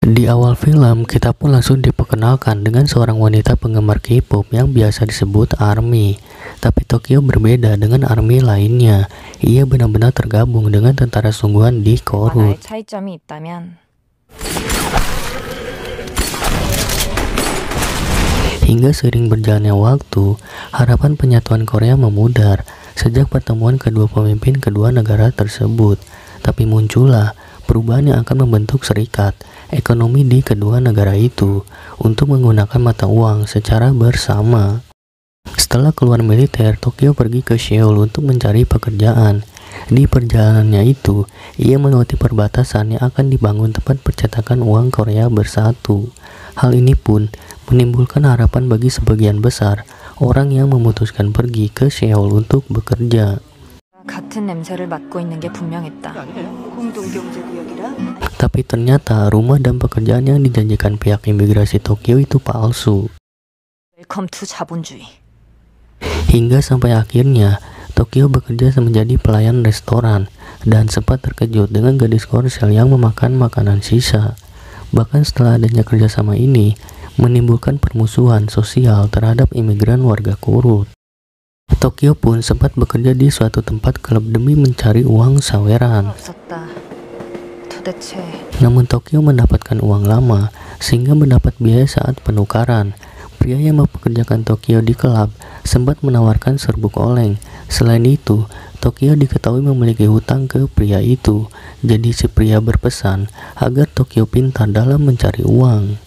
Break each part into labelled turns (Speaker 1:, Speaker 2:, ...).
Speaker 1: Di awal film, kita pun langsung diperkenalkan dengan seorang wanita penggemar K-pop yang biasa disebut ARMY. Tapi Tokyo berbeda dengan ARMY lainnya. Ia benar-benar tergabung dengan tentara sungguhan di Korut. Hingga seiring berjalannya waktu, harapan penyatuan Korea memudar sejak pertemuan kedua pemimpin kedua negara tersebut. Tapi muncullah perubahan yang akan membentuk serikat ekonomi di kedua negara itu untuk menggunakan mata uang secara bersama. Setelah keluar militer, Tokyo pergi ke Seoul untuk mencari pekerjaan. Di perjalanannya itu, ia melewati perbatasan yang akan dibangun tempat percetakan uang Korea bersatu. Hal ini pun menimbulkan harapan bagi sebagian besar orang yang memutuskan pergi ke Seoul untuk bekerja. Tapi ternyata rumah dan pekerjaan yang dijanjikan pihak imigrasi Tokyo itu palsu. Hingga sampai akhirnya Tokyo bekerja menjadi pelayan restoran dan sempat terkejut dengan gadis Korsel yang memakan makanan sisa. Bahkan setelah adanya kerjasama ini menimbulkan permusuhan sosial terhadap imigran warga Korut. Tokyo pun sempat bekerja di suatu tempat klub demi mencari uang saweran. Namun Tokyo mendapatkan uang lama sehingga mendapat biaya saat penukaran. Pria yang mempekerjakan Tokyo di klub sempat menawarkan serbuk oleng. Selain itu, Tokyo diketahui memiliki hutang ke pria itu. Jadi si pria berpesan agar Tokyo pintar dalam mencari uang.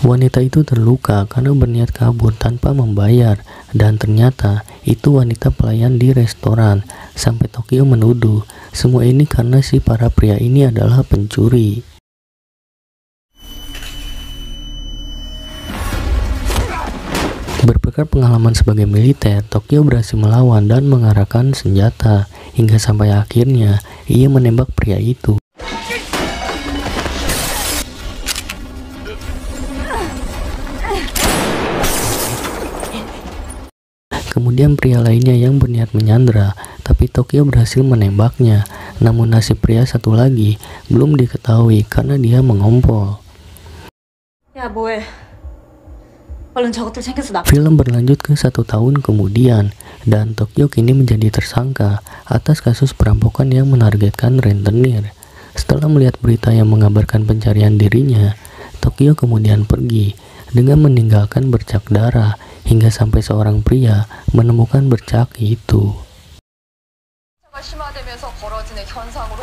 Speaker 1: Wanita itu terluka karena berniat kabur tanpa membayar, dan ternyata itu wanita pelayan di restoran. Sampai Tokyo menuduh semua ini karena si para pria ini adalah pencuri. Berbekal pengalaman sebagai militer, Tokyo berhasil melawan dan mengarahkan senjata hingga sampai akhirnya ia menembak pria itu. Kemudian pria lainnya yang berniat menyandra, tapi Tokyo berhasil menembaknya. Namun nasib pria satu lagi belum diketahui karena dia mengompol. Film berlanjut ke 1 tahun kemudian, dan Tokyo kini menjadi tersangka atas kasus perampokan yang menargetkan rentenir. Setelah melihat berita yang mengabarkan pencarian dirinya, Tokyo kemudian pergi dengan meninggalkan bercak darah hingga sampai seorang pria menemukan bercak itu.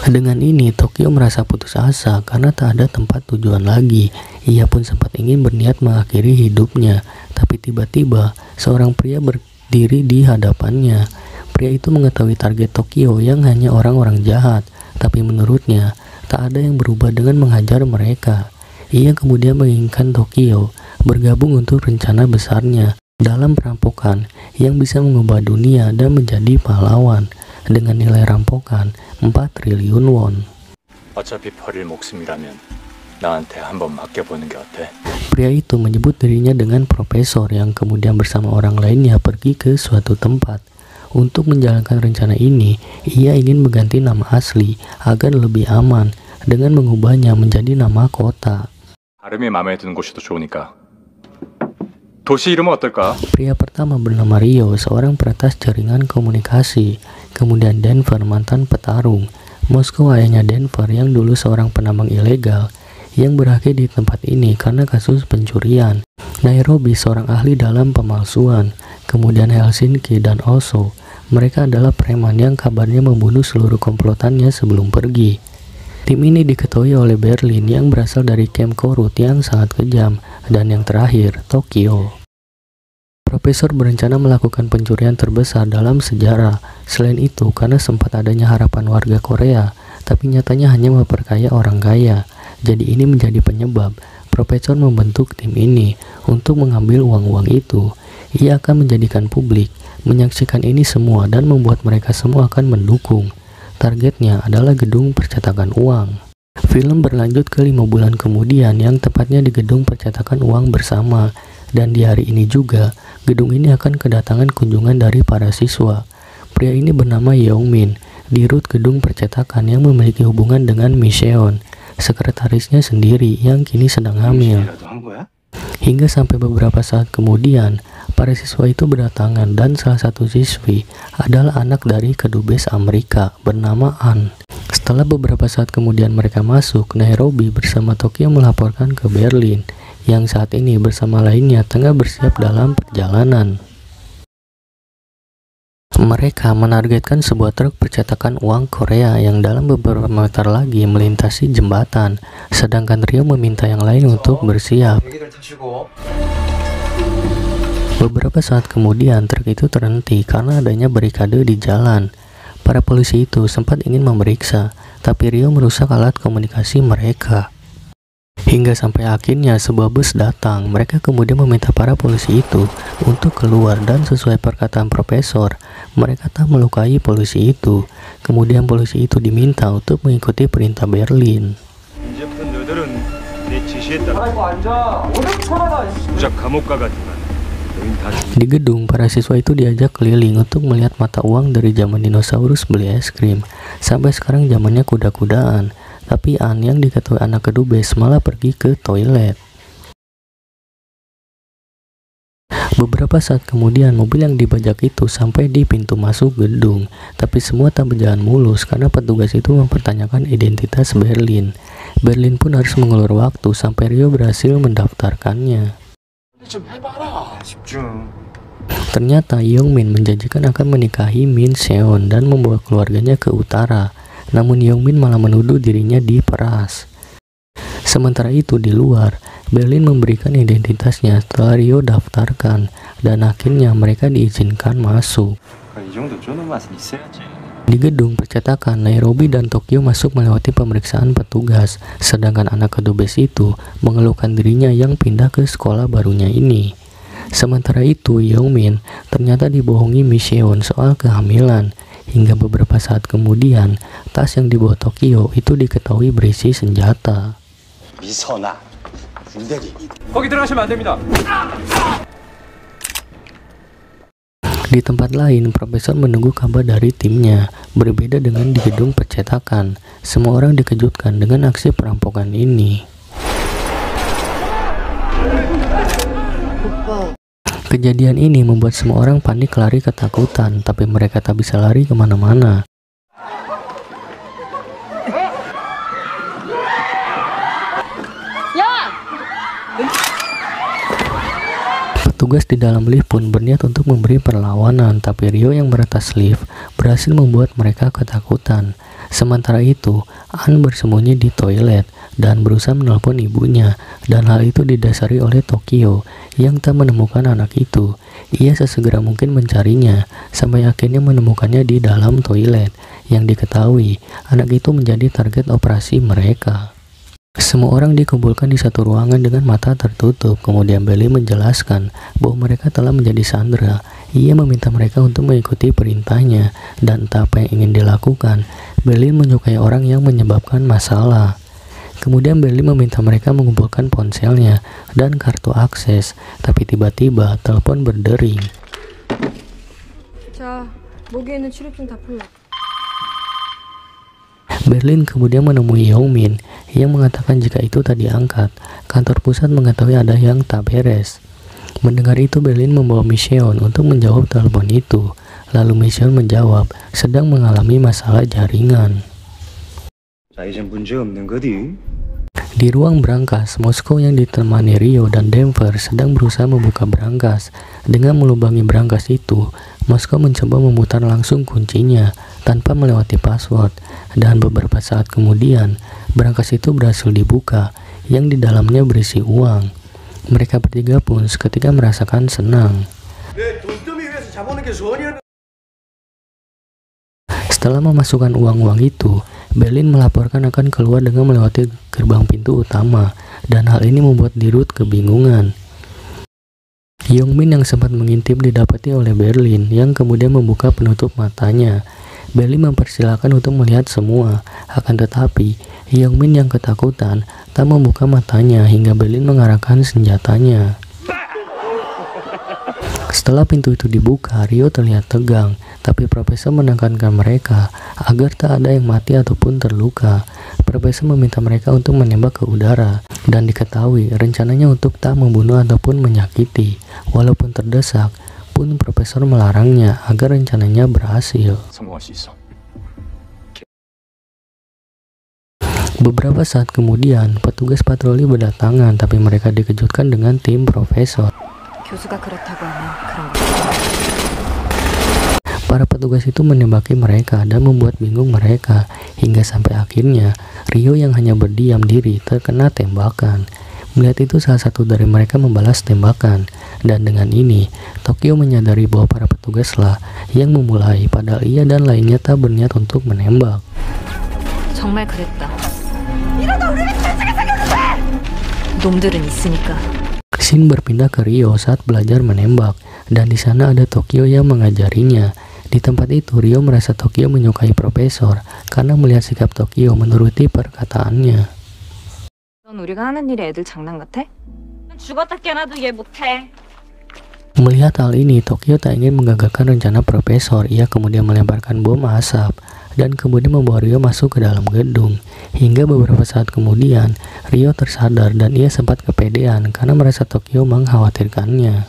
Speaker 1: Dengan ini, Tokyo merasa putus asa karena tak ada tempat tujuan lagi. Ia pun sempat ingin berniat mengakhiri hidupnya, tapi tiba-tiba seorang pria berdiri di hadapannya. Pria itu mengetahui target Tokyo yang hanya orang-orang jahat, tapi menurutnya tak ada yang berubah dengan menghajar mereka. Ia kemudian menginginkan Tokyo bergabung untuk rencana besarnya dalam perampokan yang bisa mengubah dunia dan menjadi pahlawan dengan nilai rampokan 4 triliun won. Pria itu menyebut dirinya dengan profesor yang kemudian bersama orang lainnya pergi ke suatu tempat. Untuk menjalankan rencana ini, ia ingin mengganti nama asli agar lebih aman dengan mengubahnya menjadi nama kota. Pria pertama bernama Rio, seorang peretas jaringan komunikasi. Kemudian Denver, mantan petarung. Moskow, ayahnya Denver yang dulu seorang penambang ilegal yang berakhir di tempat ini karena kasus pencurian. Nairobi, seorang ahli dalam pemalsuan. Kemudian Helsinki dan Oslo. Mereka adalah preman yang kabarnya membunuh seluruh komplotannya sebelum pergi. Tim ini diketuai oleh Berlin yang berasal dari camp Korut yang sangat kejam, dan yang terakhir, Tokyo. Profesor berencana melakukan pencurian terbesar dalam sejarah. Selain itu, karena sempat adanya harapan warga Korea, tapi nyatanya hanya memperkaya orang kaya. Jadi ini menjadi penyebab Profesor membentuk tim ini untuk mengambil uang-uang itu. Ia akan menjadikan publik menyaksikan ini semua dan membuat mereka semua akan mendukung. Targetnya adalah gedung percetakan uang. Film berlanjut ke 5 bulan kemudian, yang tepatnya di gedung percetakan uang bersama. Dan di hari ini juga, gedung ini akan kedatangan kunjungan dari para siswa. Pria ini bernama Yeongmin, di rut gedung percetakan yang memiliki hubungan dengan Micheon. sekretarisnya sendiri yang kini sedang hamil. Hingga sampai beberapa saat kemudian, para siswa itu berdatangan dan salah satu siswi adalah anak dari kedubes Amerika bernama Ann. Setelah beberapa saat kemudian mereka masuk, Nairobi bersama Tokyo melaporkan ke Berlin, yang saat ini bersama lainnya tengah bersiap dalam perjalanan. Mereka menargetkan sebuah truk percetakan uang Korea yang dalam beberapa meter lagi melintasi jembatan, sedangkan Rio meminta yang lain untuk bersiap. Beberapa saat kemudian truk itu terhenti karena adanya barikade di jalan. Para polisi itu sempat ingin memeriksa, tapi Rio merusak alat komunikasi mereka. Hingga sampai akhirnya sebuah bus datang. Mereka kemudian meminta para polisi itu untuk keluar dan sesuai perkataan profesor, mereka tak melukai polisi itu. Kemudian polisi itu diminta untuk mengikuti perintah Berlin. Di gedung, para siswa itu diajak keliling untuk melihat mata uang dari zaman dinosaurus beli es krim. Sampai sekarang zamannya kuda-kudaan. Tapi Ann yang diketahui anak kedubes malah pergi ke toilet. Beberapa saat kemudian mobil yang dibajak itu sampai di pintu masuk gedung. Tapi semua tak berjalan mulus karena petugas itu mempertanyakan identitas Berlin. Berlin pun harus mengulur waktu sampai Rio berhasil mendaftarkannya. Ternyata Youngmin menjanjikan akan menikahi Min Seon dan membawa keluarganya ke utara. Namun Youngmin malah menuduh dirinya diperas. Sementara itu di luar, Berlin memberikan identitasnya setelah Rio daftarkan, dan akhirnya mereka diizinkan masuk. Di gedung percetakan, Nairobi dan Tokyo masuk melewati pemeriksaan petugas, sedangkan anak kedubes itu mengeluhkan dirinya yang pindah ke sekolah barunya ini. Sementara itu, Youngmin ternyata dibohongi Micheon soal kehamilan. Hingga beberapa saat kemudian, tas yang dibawa Tokyo itu diketahui berisi senjata. Di tempat lain, profesor menunggu kabar dari timnya. Berbeda dengan di gedung percetakan, semua orang dikejutkan dengan aksi perampokan ini. Kejadian ini membuat semua orang panik lari ketakutan, tapi mereka tak bisa lari kemana-mana. Petugas di dalam lift pun berniat untuk memberi perlawanan, tapi Rio yang meretas lift berhasil membuat mereka ketakutan. Sementara itu, Ann bersembunyi di toilet dan berusaha menelpon ibunya, dan hal itu didasari oleh Tokyo yang tak menemukan anak itu. Ia sesegera mungkin mencarinya, sampai akhirnya menemukannya di dalam toilet. Yang diketahui, anak itu menjadi target operasi mereka. Semua orang dikumpulkan di satu ruangan dengan mata tertutup. Kemudian Berlin menjelaskan bahwa mereka telah menjadi sandera. Ia meminta mereka untuk mengikuti perintahnya, dan entah apa yang ingin dilakukan. Berlin menyukai orang yang menyebabkan masalah. Kemudian Berlin meminta mereka mengumpulkan ponselnya dan kartu akses, tapi tiba-tiba telepon berdering. Berlin kemudian menemui Youngmin yang mengatakan jika itu tak diangkat, kantor pusat mengetahui ada yang tak beres. Mendengar itu, Berlin membawa Micheon untuk menjawab telepon itu. Lalu Micheon menjawab sedang mengalami masalah jaringan. Di ruang brankas, Moskow yang ditemani Rio dan Denver sedang berusaha membuka brankas. Dengan melubangi brankas itu, Moskow mencoba memutar langsung kuncinya tanpa melewati password, dan beberapa saat kemudian brankas itu berhasil dibuka yang di dalamnya berisi uang. Mereka bertiga pun seketika merasakan senang. Setelah memasukkan uang-uang itu, Berlin melaporkan akan keluar dengan melewati gerbang pintu utama, dan hal ini membuat Dirut kebingungan. Youngmin yang sempat mengintip didapati oleh Berlin yang kemudian membuka penutup matanya. Berlin mempersilahkan untuk melihat semua, akan tetapi Youngmin yang ketakutan tak membuka matanya hingga Berlin mengarahkan senjatanya. Setelah pintu itu dibuka, Rio terlihat tegang, tapi Profesor menekankan mereka agar tak ada yang mati ataupun terluka. Profesor meminta mereka untuk menembak ke udara, dan diketahui rencananya untuk tak membunuh ataupun menyakiti. Walaupun terdesak, pun Profesor melarangnya agar rencananya berhasil. Beberapa saat kemudian, petugas patroli berdatangan, tapi mereka dikejutkan dengan tim Profesor. Para petugas itu menembaki mereka dan membuat bingung mereka, hingga sampai akhirnya Rio yang hanya berdiam diri terkena tembakan. Melihat itu, salah satu dari mereka membalas tembakan, dan dengan ini Tokyo menyadari bahwa para petugaslah yang memulai, padahal ia dan lainnya tak berniat untuk menembak.
Speaker 2: 정말 그랬다. 놈들은 있으니까.
Speaker 1: Shin berpindah ke Rio saat belajar menembak, dan di sana ada Tokyo yang mengajarinya. Di tempat itu, Rio merasa Tokyo menyukai Profesor karena melihat sikap Tokyo menuruti perkataannya.
Speaker 2: 우리가 하는 일에 애들 장난 같아? 죽었다 깨어나도 이해 못해.
Speaker 1: Melihat hal ini, Tokyo tak ingin menggagalkan rencana Profesor. Ia kemudian melemparkan bom asap dan kemudian membawa Rio masuk ke dalam gedung. Hingga beberapa saat kemudian, Rio tersadar dan ia sempat kepedean karena merasa Tokyo mengkhawatirkannya.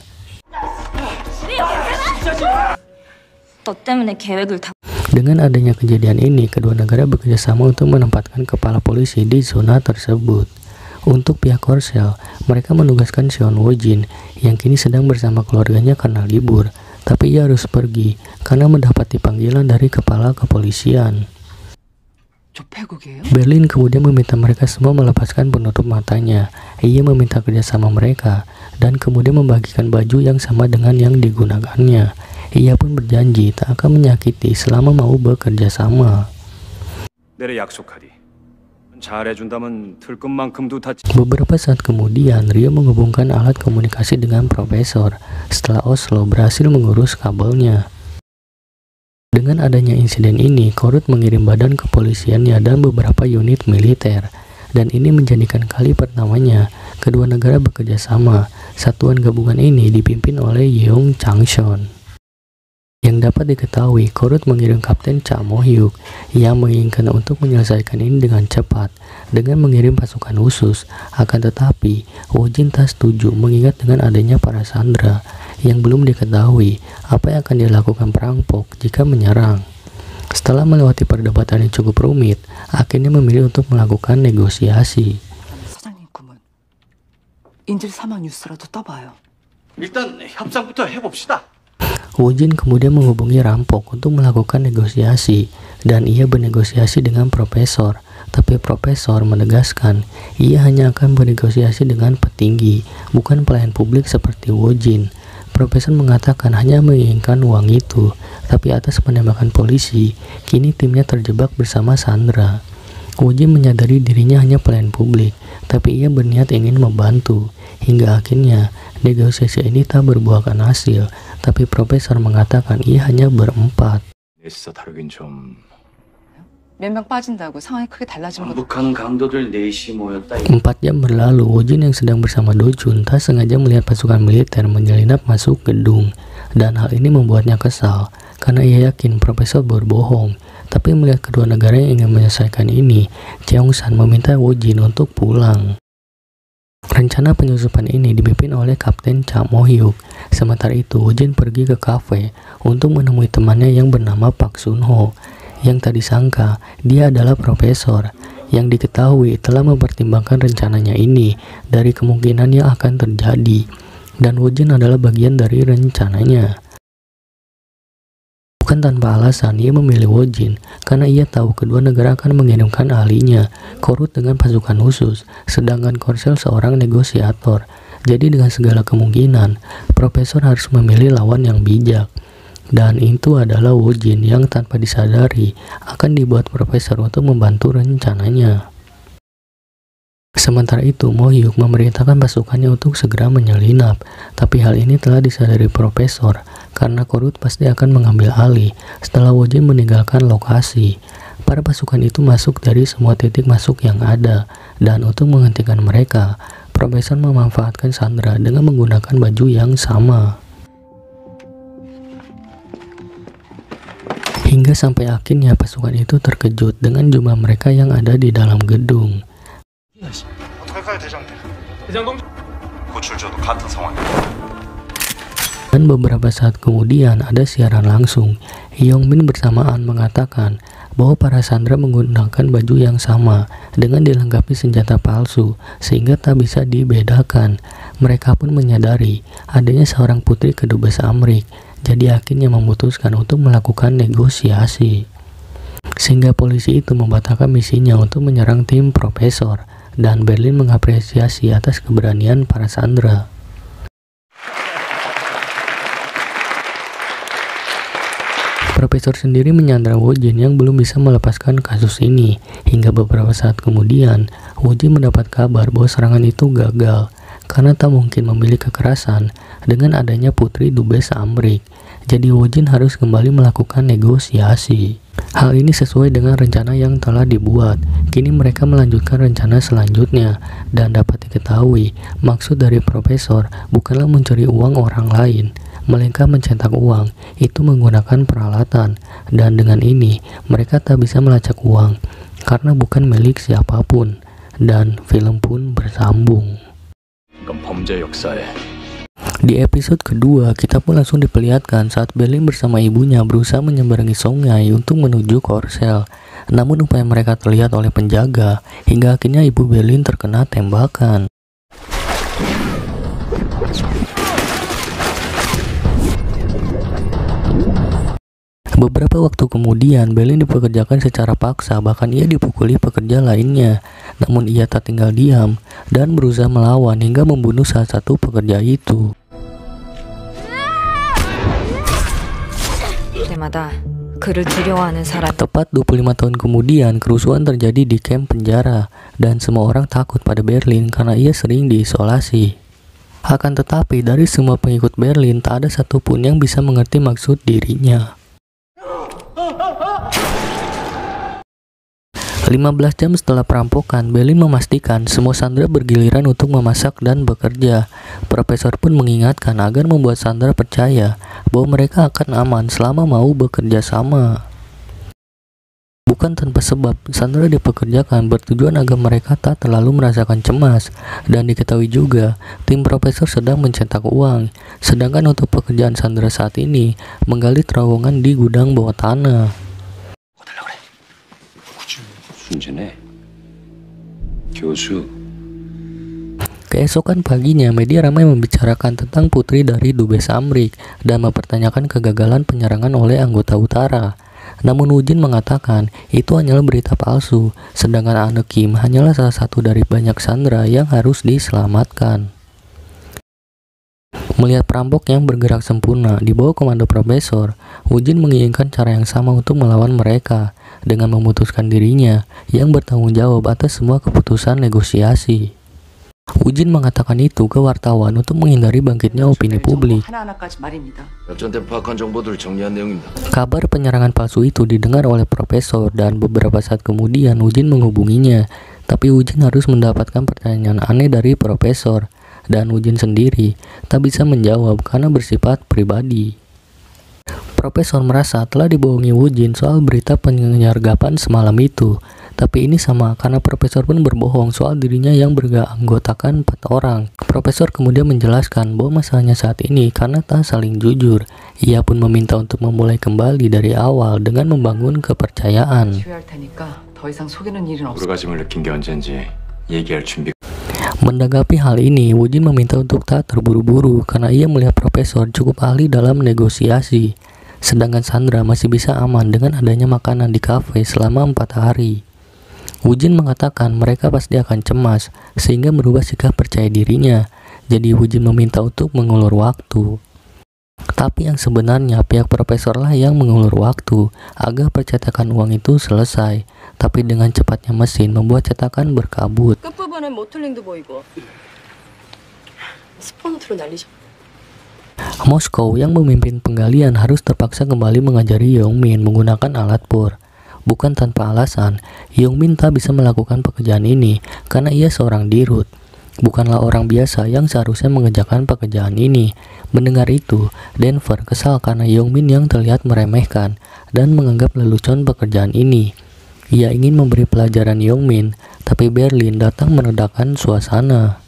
Speaker 1: Dengan adanya kejadian ini, kedua negara bekerja sama untuk menempatkan kepala polisi di zona tersebut. Untuk pihak Korsel, mereka menugaskan Seon Woo-jin yang kini sedang bersama keluarganya karena libur, tapi ia harus pergi karena mendapati panggilan dari kepala kepolisian. Berlin kemudian meminta mereka semua melepaskan penutup matanya. Ia meminta kerjasama mereka dan kemudian membagikan baju yang sama dengan yang digunakannya. Ia pun berjanji tak akan menyakiti selama mau bekerja sama. Beberapa saat kemudian, Rio menghubungkan alat komunikasi dengan Profesor setelah Oslo berhasil mengurus kabelnya. Dengan adanya insiden ini, Korut mengirim badan kepolisiannya dan beberapa unit militer, dan ini menjadikan kali pertamanya kedua negara bekerja sama. Satuan gabungan ini dipimpin oleh Yeong Changshon. Yang dapat diketahui, Korut mengirim Kapten Cha Mo-hyuk yang menginginkan untuk menyelesaikan ini dengan cepat dengan mengirim pasukan khusus. Akan tetapi, Woo-jin tak setuju mengingat dengan adanya para sandera yang belum diketahui apa yang akan dilakukan perampok jika menyerang. Setelah melewati perdebatan yang cukup rumit, akhirnya memilih untuk melakukan negosiasi. Woo-jin kemudian menghubungi rampok untuk melakukan negosiasi, dan ia bernegosiasi dengan Profesor. Tapi Profesor menegaskan ia hanya akan bernegosiasi dengan petinggi, bukan pelayan publik seperti Woo-jin. Profesor mengatakan hanya menginginkan uang itu, tapi atas penembakan polisi, kini timnya terjebak bersama Sandra. Woo-jin menyadari dirinya hanya pelayan publik, tapi ia berniat ingin membantu. Hingga akhirnya negosiasi ini tak berbuahkan hasil, tapi Profesor mengatakan ia hanya berempat. 4 jam berlalu, Woo-jin yang sedang bersama Do-jun tak sengaja melihat pasukan militer menyelinap masuk gedung, dan hal ini membuatnya kesal karena ia yakin Profesor berbohong. Tapi melihat kedua negara yang ingin menyelesaikan ini, Cheong-san meminta Woo-jin untuk pulang. Rencana penyusupan ini dipimpin oleh Kapten Cha Mo-hyuk. Sementara itu, Woo-jin pergi ke kafe untuk menemui temannya yang bernama Pak Sun-ho, yang tak disangka dia adalah Profesor, yang diketahui telah mempertimbangkan rencananya ini dari kemungkinan yang akan terjadi, dan Woo-jin adalah bagian dari rencananya. Bukan tanpa alasan ia memilih Woo-jin, karena ia tahu kedua negara akan mengirimkan ahlinya, Korut dengan pasukan khusus, sedangkan Korsel seorang negosiator. Jadi dengan segala kemungkinan, Profesor harus memilih lawan yang bijak. Dan itu adalah Woo-jin yang tanpa disadari akan dibuat Profesor untuk membantu rencananya. Sementara itu, Mo-hyuk memerintahkan pasukannya untuk segera menyelinap, tapi hal ini telah disadari Profesor karena Korut pasti akan mengambil alih setelah Woo-jin meninggalkan lokasi. Para pasukan itu masuk dari semua titik masuk yang ada, dan untuk menghentikan mereka, Profesor memanfaatkan Sandra dengan menggunakan baju yang sama. Hingga sampai akhirnya pasukan itu terkejut dengan jumlah mereka yang ada di dalam gedung. Dan beberapa saat kemudian ada siaran langsung. Hyungmin bersamaan mengatakan bahwa para sandera menggunakan baju yang sama dengan dilengkapi senjata palsu sehingga tak bisa dibedakan. Mereka pun menyadari adanya seorang putri kedubes Amrik, jadi akhirnya memutuskan untuk melakukan negosiasi. Sehingga polisi itu membatalkan misinya untuk menyerang tim profesor, dan Berlin mengapresiasi atas keberanian para sandera. Profesor sendiri menyandra Woo-jin yang belum bisa melepaskan kasus ini. Hingga beberapa saat kemudian, Woo-jin mendapat kabar bahwa serangan itu gagal karena tak mungkin memilih kekerasan dengan adanya putri dubes Amrik. Jadi Woo-jin harus kembali melakukan negosiasi. Hal ini sesuai dengan rencana yang telah dibuat. Kini mereka melanjutkan rencana selanjutnya, dan dapat diketahui maksud dari profesor bukanlah mencuri uang orang lain, melainkan mencetak uang itu menggunakan peralatan, dan dengan ini mereka tak bisa melacak uang karena bukan milik siapapun, dan film pun bersambung. Di episode kedua, kita pun langsung diperlihatkan saat Berlin bersama ibunya berusaha menyeberangi sungai untuk menuju Korsel. Namun upaya mereka terlihat oleh penjaga, hingga akhirnya ibu Berlin terkena tembakan. Beberapa waktu kemudian, Berlin dipekerjakan secara paksa, bahkan ia dipukuli pekerja lainnya. Namun ia tak tinggal diam dan berusaha melawan hingga membunuh salah satu pekerja itu. Tepat 25 tahun kemudian, kerusuhan terjadi di kamp penjara, dan semua orang takut pada Berlin karena ia sering diisolasi. Akan tetapi, dari semua pengikut Berlin, tak ada satupun yang bisa mengerti maksud dirinya. 15 jam setelah perampokan, Berlin memastikan semua sandera bergiliran untuk memasak dan bekerja. Profesor pun mengingatkan agar membuat sandera percaya bahwa mereka akan aman selama mau bekerja sama. Bukan tanpa sebab, sandera dipekerjakan bertujuan agar mereka tak terlalu merasakan cemas, dan diketahui juga tim profesor sedang mencetak uang, sedangkan untuk pekerjaan sandera saat ini menggali terowongan di gudang bawah tanah. Keesokan paginya, media ramai membicarakan tentang putri dari dubes Amrik dan mempertanyakan kegagalan penyerangan oleh anggota utara. Namun Woo-jin mengatakan itu hanyalah berita palsu, sedangkan Ane Kim hanyalah salah satu dari banyak sandera yang harus diselamatkan. Melihat perampok yang bergerak sempurna di bawah komando profesor, Woo-jin menginginkan cara yang sama untuk melawan mereka dengan memutuskan dirinya yang bertanggung jawab atas semua keputusan negosiasi. Woo-jin mengatakan itu ke wartawan untuk menghindari bangkitnya opini publik. Kabar penyerangan palsu itu didengar oleh profesor, dan beberapa saat kemudian Woo-jin menghubunginya, tapi Woo-jin harus mendapatkan pertanyaan aneh dari profesor, dan Woo-jin sendiri tak bisa menjawab karena bersifat pribadi. Profesor merasa telah dibohongi Woo-jin soal berita penyergapan semalam itu, tapi ini sama karena profesor pun berbohong soal dirinya yang beranggotakan 4 orang. Profesor kemudian menjelaskan bahwa masalahnya saat ini karena tak saling jujur. Ia pun meminta untuk memulai kembali dari awal dengan membangun kepercayaan. Menanggapi hal ini, Woo-jin meminta untuk tak terburu-buru karena ia melihat profesor cukup ahli dalam negosiasi. Sedangkan Sandra masih bisa aman dengan adanya makanan di kafe selama 4 hari. Woo-jin mengatakan mereka pasti akan cemas sehingga merubah sikap percaya dirinya. Jadi Woo-jin meminta untuk mengulur waktu. Tapi yang sebenarnya pihak profesorlah yang mengulur waktu agar percetakan uang itu selesai. Tapi dengan cepatnya mesin membuat cetakan berkabut. Moskow yang memimpin penggalian harus terpaksa kembali mengajari Hyungmin menggunakan alat bor. Bukan tanpa alasan, Hyungmin tak bisa melakukan pekerjaan ini karena ia seorang dirut. bukanlah orang biasa yang seharusnya mengerjakan pekerjaan ini. Mendengar itu, Denver kesal karena Yongmin yang terlihat meremehkan dan menganggap lelucon pekerjaan ini. Ia ingin memberi pelajaran Yongmin, tapi Berlin datang meredakan suasana.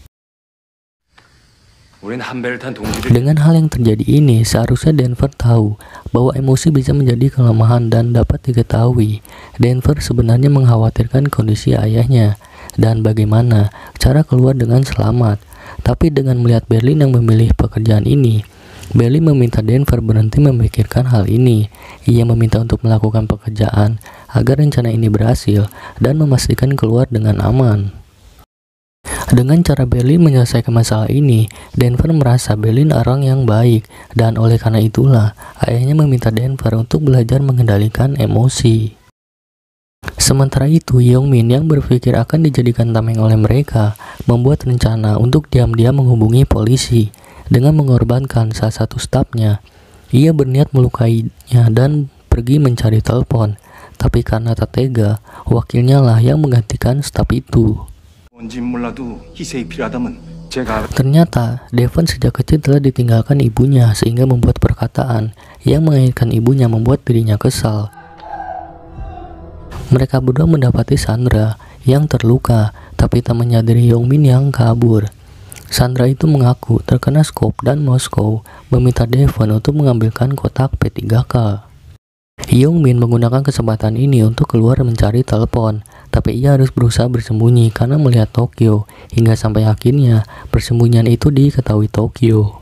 Speaker 1: Dengan hal yang terjadi ini, seharusnya Denver tahu bahwa emosi bisa menjadi kelemahan dan dapat diketahui. Denver sebenarnya mengkhawatirkan kondisi ayahnya dan bagaimana cara keluar dengan selamat. Tapi dengan melihat Berlin yang memilih pekerjaan ini, Berlin meminta Denver berhenti memikirkan hal ini. Ia meminta untuk melakukan pekerjaan agar rencana ini berhasil dan memastikan keluar dengan aman. Dengan cara Berlin menyelesaikan masalah ini, Denver merasa Berlin orang yang baik, dan oleh karena itulah ayahnya meminta Denver untuk belajar mengendalikan emosi. Sementara itu, Yongmin yang berpikir akan dijadikan tameng oleh mereka, membuat rencana untuk diam-diam menghubungi polisi dengan mengorbankan salah satu stafnya. Ia berniat melukainya dan pergi mencari telepon, tapi karena tak tega, wakilnya lah yang menggantikan staf itu. Ternyata, Devon sejak kecil telah ditinggalkan ibunya sehingga membuat perkataan yang mengaitkan ibunya membuat dirinya kesal. Mereka berdua mendapati Sandra yang terluka, tapi tak menyadari Yongmin yang kabur. Sandra itu mengaku terkena skop dan Moskow meminta Devon untuk mengambilkan kotak P3K. Yongmin menggunakan kesempatan ini untuk keluar mencari telepon, tapi ia harus berusaha bersembunyi karena melihat Tokyo, hingga sampai akhirnya persembunyian itu diketahui Tokyo.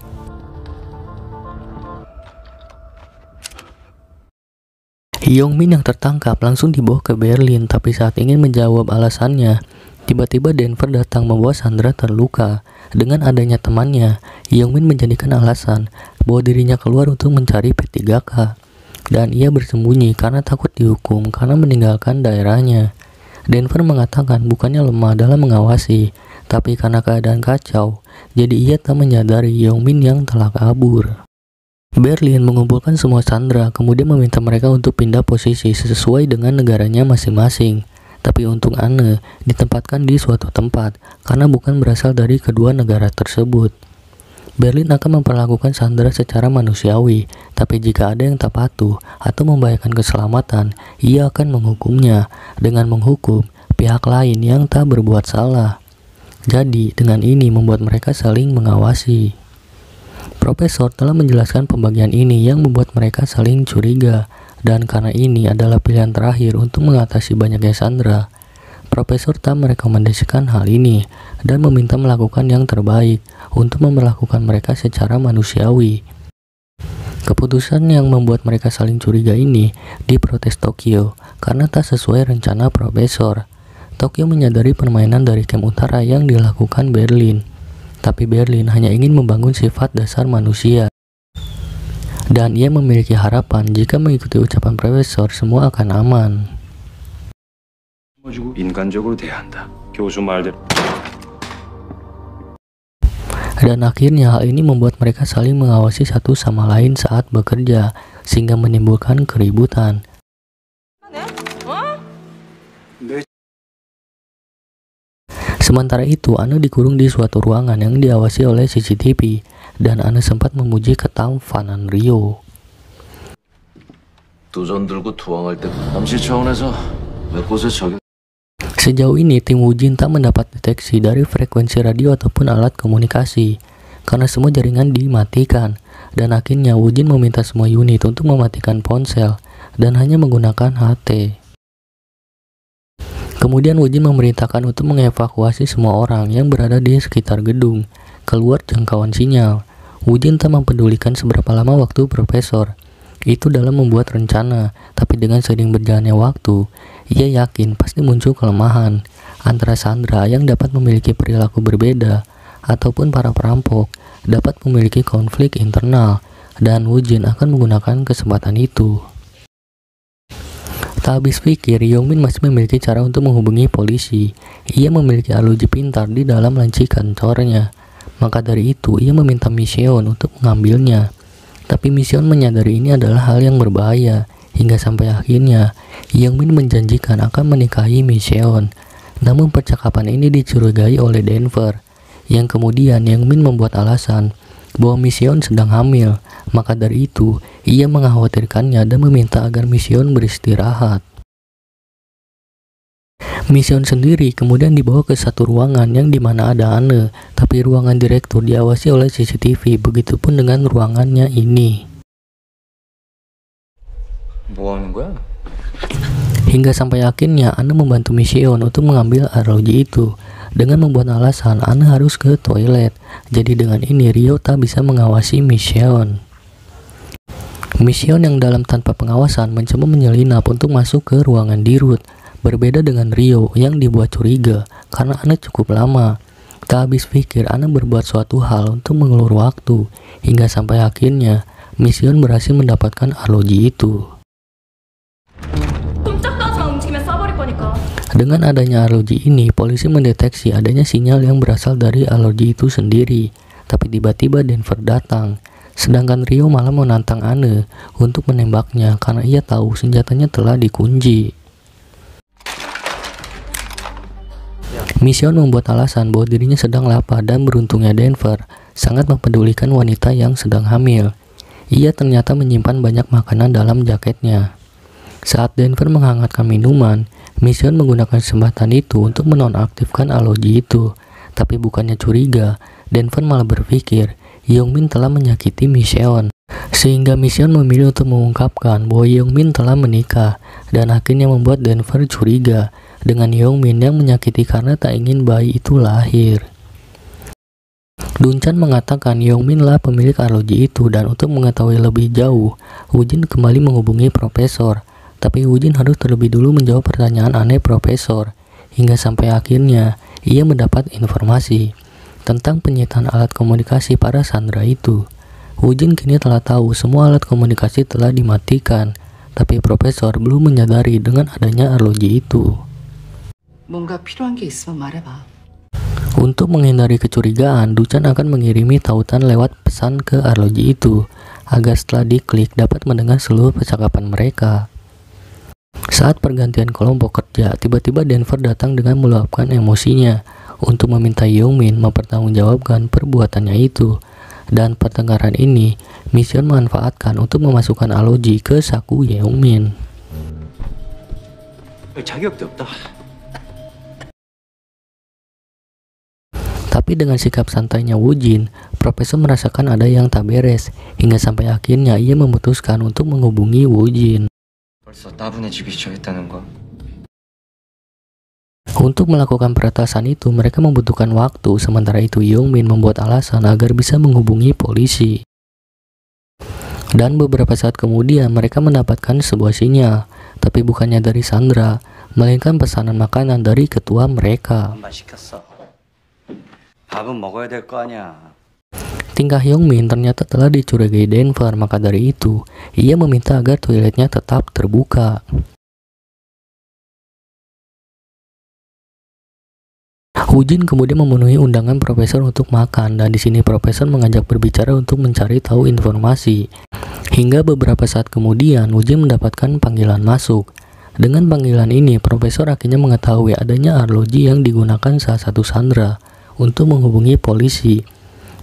Speaker 1: Yongmin yang tertangkap langsung dibawa ke Berlin, tapi saat ingin menjawab alasannya, tiba-tiba Denver datang membawa Sandra terluka. Dengan adanya temannya, Yongmin menjadikan alasan bahwa dirinya keluar untuk mencari P3K. Dan ia bersembunyi karena takut dihukum karena meninggalkan daerahnya. Denver mengatakan bukannya lemah dalam mengawasi, tapi karena keadaan kacau, jadi ia tak menyadari Yongmin yang telah kabur. Berlin mengumpulkan semua Sandra, kemudian meminta mereka untuk pindah posisi sesuai dengan negaranya masing-masing. Tapi untuk Anne ditempatkan di suatu tempat karena bukan berasal dari kedua negara tersebut. Berlin akan memperlakukan Sandra secara manusiawi, tapi jika ada yang tak patuh atau membahayakan keselamatan, ia akan menghukumnya dengan menghukum pihak lain yang tak berbuat salah. Jadi, dengan ini membuat mereka saling mengawasi. Profesor telah menjelaskan pembagian ini yang membuat mereka saling curiga, dan karena ini adalah pilihan terakhir untuk mengatasi banyaknya Sandra. Profesor tak merekomendasikan hal ini dan meminta melakukan yang terbaik untuk memperlakukan mereka secara manusiawi. Keputusan yang membuat mereka saling curiga ini diprotes Tokyo karena tak sesuai rencana Profesor. Tokyo menyadari permainan dari Kem Utara yang dilakukan Berlin, tapi Berlin hanya ingin membangun sifat dasar manusia. Dan ia memiliki harapan jika mengikuti ucapan Profesor semua akan aman. Dan akhirnya hal ini membuat mereka saling mengawasi satu sama lain saat bekerja, sehingga menimbulkan keributan. Sementara itu, Anne dikurung di suatu ruangan yang diawasi oleh CCTV, dan Anne sempat memuji ketampanan Rio. Sejauh ini, tim Woojin tak mendapat deteksi dari frekuensi radio ataupun alat komunikasi, karena semua jaringan dimatikan, dan akhirnya Woojin meminta semua unit untuk mematikan ponsel, dan hanya menggunakan HT. Kemudian Woojin memerintahkan untuk mengevakuasi semua orang yang berada di sekitar gedung, keluar jangkauan sinyal. Woojin tak mempedulikan seberapa lama waktu Profesor itu dalam membuat rencana, tapi dengan sering berjalannya waktu, ia yakin pasti muncul kelemahan antara Sandra yang dapat memiliki perilaku berbeda, ataupun para perampok dapat memiliki konflik internal, dan Woojin akan menggunakan kesempatan itu. Tak habis pikir, Yongmin masih memiliki cara untuk menghubungi polisi. Ia memiliki arloji pintar di dalam laci kantornya. Maka dari itu, ia meminta Micheon untuk mengambilnya. Tapi Micheon menyadari ini adalah hal yang berbahaya, hingga sampai akhirnya Yongmin menjanjikan akan menikahi Micheon. Namun percakapan ini dicurigai oleh Denver. Yang kemudian Youngmin membuat alasan bahwa Mission sedang hamil. Maka dari itu, ia mengkhawatirkannya dan meminta agar Mission beristirahat. Mission sendiri kemudian dibawa ke satu ruangan yang dimana ada Anne, tapi ruangan direktur diawasi oleh CCTV, begitupun dengan ruangannya ini. Hingga sampai akhirnya Anne membantu Mission untuk mengambil arloji itu. Dengan membuat alasan Anne harus ke toilet. Jadi dengan ini Rio tak bisa mengawasi Mission. Mission yang dalam tanpa pengawasan mencoba menyelinap untuk masuk ke ruangan Dirut. Berbeda dengan Rio yang dibuat curiga karena Anne cukup lama. Tak habis pikir Anne berbuat suatu hal untuk mengulur waktu. Hingga sampai akhirnya Mission berhasil mendapatkan arloji itu. Dengan adanya arloji ini, polisi mendeteksi adanya sinyal yang berasal dari arloji itu sendiri. Tapi tiba-tiba Denver datang. Sedangkan Rio malah menantang Anne untuk menembaknya karena ia tahu senjatanya telah dikunci. Mission membuat alasan bahwa dirinya sedang lapar dan beruntungnya Denver sangat mempedulikan wanita yang sedang hamil. Ia ternyata menyimpan banyak makanan dalam jaketnya. Saat Denver menghangatkan minuman, Mission menggunakan kesempatan itu untuk menonaktifkan arloji itu. Tapi bukannya curiga, Denver malah berpikir Youngmin telah menyakiti Mission. Sehingga Mission memilih untuk mengungkapkan bahwa Youngmin telah menikah dan akhirnya membuat Denver curiga dengan Youngmin yang menyakiti karena tak ingin bayi itu lahir. Dunchan mengatakan Youngmin lah pemilik arloji itu dan untuk mengetahui lebih jauh, Woojin kembali menghubungi Profesor. Tapi Woojin harus terlebih dulu menjawab pertanyaan aneh Profesor, hingga sampai akhirnya ia mendapat informasi tentang penyitaan alat komunikasi para Sandra itu. Woojin kini telah tahu semua alat komunikasi telah dimatikan, tapi Profesor belum menyadari dengan adanya arloji itu. Untuk menghindari kecurigaan, Dunchan akan mengirimi tautan lewat pesan ke arloji itu, agar setelah diklik dapat mendengar seluruh percakapan mereka. Saat pergantian kelompok kerja, tiba-tiba Denver datang dengan meluapkan emosinya untuk meminta Youngmin mempertanggungjawabkan perbuatannya itu. Dan pertengkaran ini, Mission memanfaatkan untuk memasukkan arloji ke saku Youngmin. Tapi dengan sikap santainya Woojin, Profesor merasakan ada yang tak beres, hingga sampai akhirnya ia memutuskan untuk menghubungi Woojin. Untuk melakukan peretasan itu, mereka membutuhkan waktu, sementara itu Youngmin membuat alasan agar bisa menghubungi polisi. Dan beberapa saat kemudian mereka mendapatkan sebuah sinyal, tapi bukannya dari Sandra, melainkan pesanan makanan dari ketua mereka. Tingkah Youngmin ternyata telah dicurigai Denver, maka dari itu ia meminta agar toiletnya tetap terbuka. Woojin kemudian memenuhi undangan Profesor untuk makan, dan di sini Profesor mengajak berbicara untuk mencari tahu informasi. Hingga beberapa saat kemudian Woojin mendapatkan panggilan masuk. Dengan panggilan ini, Profesor akhirnya mengetahui adanya arloji yang digunakan salah satu Sandra untuk menghubungi polisi.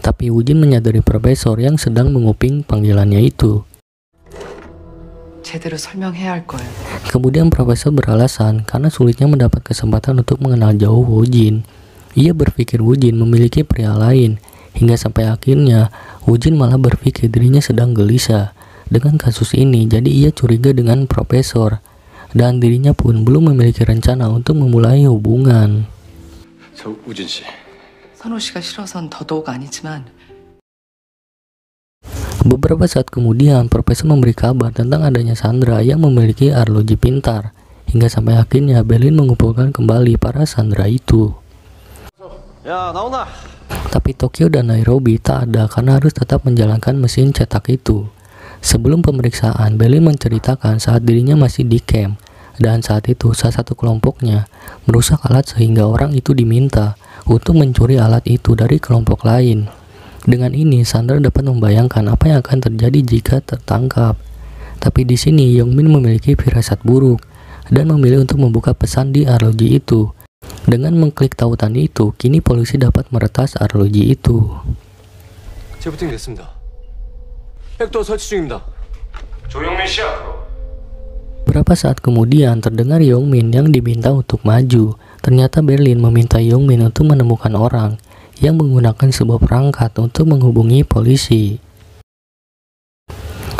Speaker 1: Tapi Woojin menyadari Profesor yang sedang menguping panggilannya itu. Kemudian Profesor beralasan karena sulitnya mendapat kesempatan untuk mengenal jauh Woojin. Ia berpikir Woojin memiliki pria lain, hingga sampai akhirnya Woojin malah berpikir dirinya sedang gelisah dengan kasus ini, jadi ia curiga dengan Profesor. Dan dirinya pun belum memiliki rencana untuk memulai hubungan. Beberapa saat kemudian, Profesor memberi kabar tentang adanya Sandra yang memiliki arloji pintar, hingga sampai akhirnya Berlin mengumpulkan kembali para Sandra itu. Tapi Tokyo dan Nairobi tak ada karena harus tetap menjalankan mesin cetak itu. Sebelum pemeriksaan, Berlin menceritakan saat dirinya masih di camp, dan saat itu salah satu kelompoknya merusak alat sehingga orang itu diminta untuk mencuri alat itu dari kelompok lain. Dengan ini, Sandra dapat membayangkan apa yang akan terjadi jika tertangkap. Tapi di sini Youngmin memiliki firasat buruk dan memilih untuk membuka pesan di arloji itu. Dengan mengklik tautan itu, kini polisi dapat meretas arloji itu.
Speaker 3: 재부팅 됐습니다. 백도어 설치 중입니다. 조영민 씨 앞으로.
Speaker 1: Beberapa saat kemudian terdengar Yongmin yang diminta untuk maju. Ternyata Berlin meminta Yongmin untuk menemukan orang yang menggunakan sebuah perangkat untuk menghubungi polisi.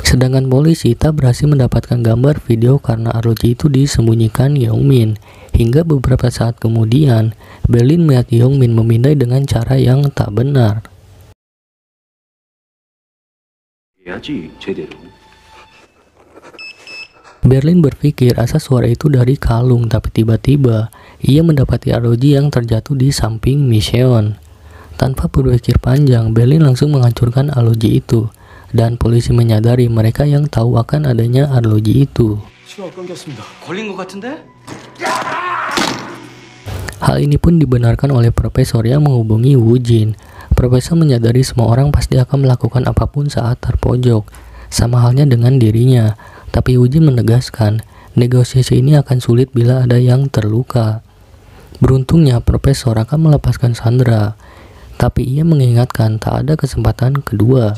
Speaker 1: Sedangkan polisi tak berhasil mendapatkan gambar video karena arloji itu disembunyikan Yongmin. Hingga beberapa saat kemudian, Berlin melihat Yongmin memindai dengan cara yang tak benar. Berlin berpikir asal suara itu dari kalung, tapi tiba-tiba ia mendapati arloji yang terjatuh di samping Micheon. Tanpa berpikir panjang, Berlin langsung menghancurkan arloji itu, dan polisi menyadari mereka yang tahu akan adanya arloji itu. Hal ini pun dibenarkan oleh profesor yang menghubungi Woo Jin. Profesor menyadari semua orang pasti akan melakukan apapun saat terpojok, sama halnya dengan dirinya. Tapi Woo Jin menegaskan, negosiasi ini akan sulit bila ada yang terluka. Beruntungnya profesor akan melepaskan Sandra, tapi ia mengingatkan tak ada kesempatan kedua.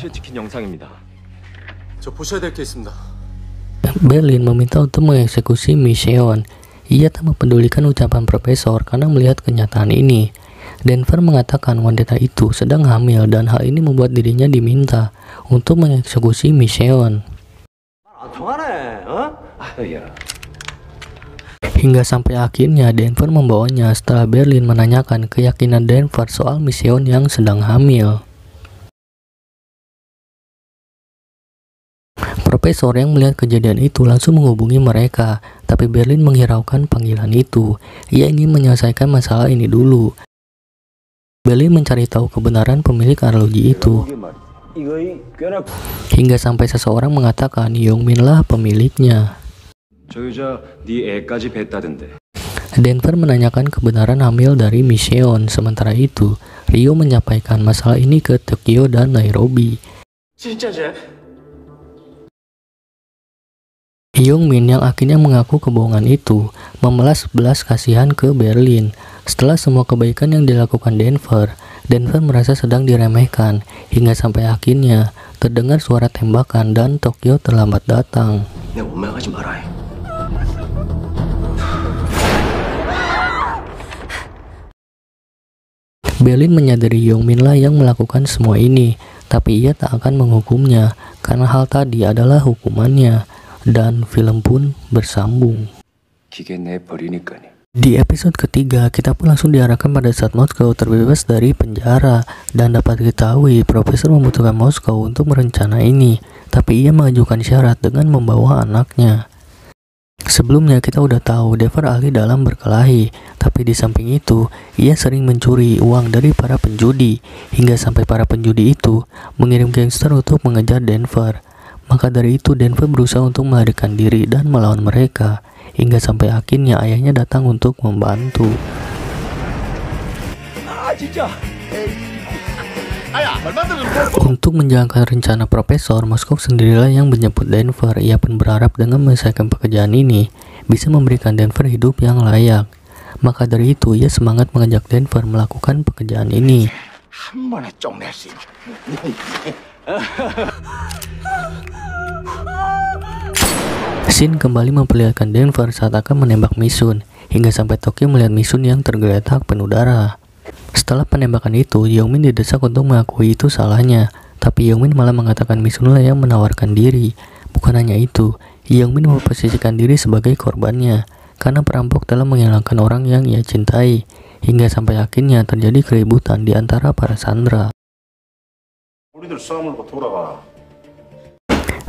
Speaker 1: Berlin meminta untuk mengeksekusi Micheon. Ia tak mempedulikan ucapan profesor karena melihat kenyataan ini. Denver mengatakan wanita itu sedang hamil dan hal ini membuat dirinya diminta untuk mengeksekusi Micheon. Hingga sampai akhirnya Denver membawanya setelah Berlin menanyakan keyakinan Denver soal Micheon yang sedang hamil. Profesor yang melihat kejadian itu langsung menghubungi mereka, tapi Berlin menghiraukan panggilan itu. Ia ingin menyelesaikan masalah ini dulu. Berlin mencari tahu kebenaran pemilik arloji itu. Hingga sampai seseorang mengatakan Yongmin lah pemiliknya. Denver menanyakan kebenaran hamil dari Micheon. Sementara itu, Rio menyampaikan masalah ini ke Tokyo dan Nairobi. Yongmin yang akhirnya mengaku kebohongan itu memelas belas kasihan ke Berlin. Setelah semua kebaikan yang dilakukan Denver merasa sedang diremehkan, hingga sampai akhirnya terdengar suara tembakan dan Tokyo terlambat datang. Berlin menyadari Yongmin lah yang melakukan semua ini, tapi ia tak akan menghukumnya karena hal tadi adalah hukumannya. Dan film pun bersambung. Di episode ketiga, kita pun langsung diarahkan pada saat Moskow terbebas dari penjara, dan dapat diketahui profesor membutuhkan Moskow untuk merencana ini, tapi ia mengajukan syarat dengan membawa anaknya. Sebelumnya kita udah tahu Denver ahli dalam berkelahi, tapi di samping itu ia sering mencuri uang dari para penjudi, hingga sampai para penjudi itu mengirim gangster untuk mengejar Denver. Maka dari itu Denver berusaha untuk melarikan diri dan melawan mereka, hingga sampai akhirnya ayahnya datang untuk membantu. Untuk menjalankan rencana profesor, Moskow sendirilah yang menjemput Denver. Ia pun berharap dengan menyelesaikan pekerjaan ini bisa memberikan Denver hidup yang layak. Maka dari itu ia semangat mengajak Denver melakukan pekerjaan ini. Shin kembali memperlihatkan Denver saat akan menembak Misun, hingga sampai Tokyo melihat Misun yang tergeletak penuh darah. Setelah penembakan itu, Yongmin didesak untuk mengakui itu salahnya, tapi Yongmin malah mengatakan Misun lah yang menawarkan diri. Bukan hanya itu, Yongmin memposisikan diri sebagai korbannya, karena perampok telah menghilangkan orang yang ia cintai, hingga sampai akhirnya terjadi keributan di antara para sandera.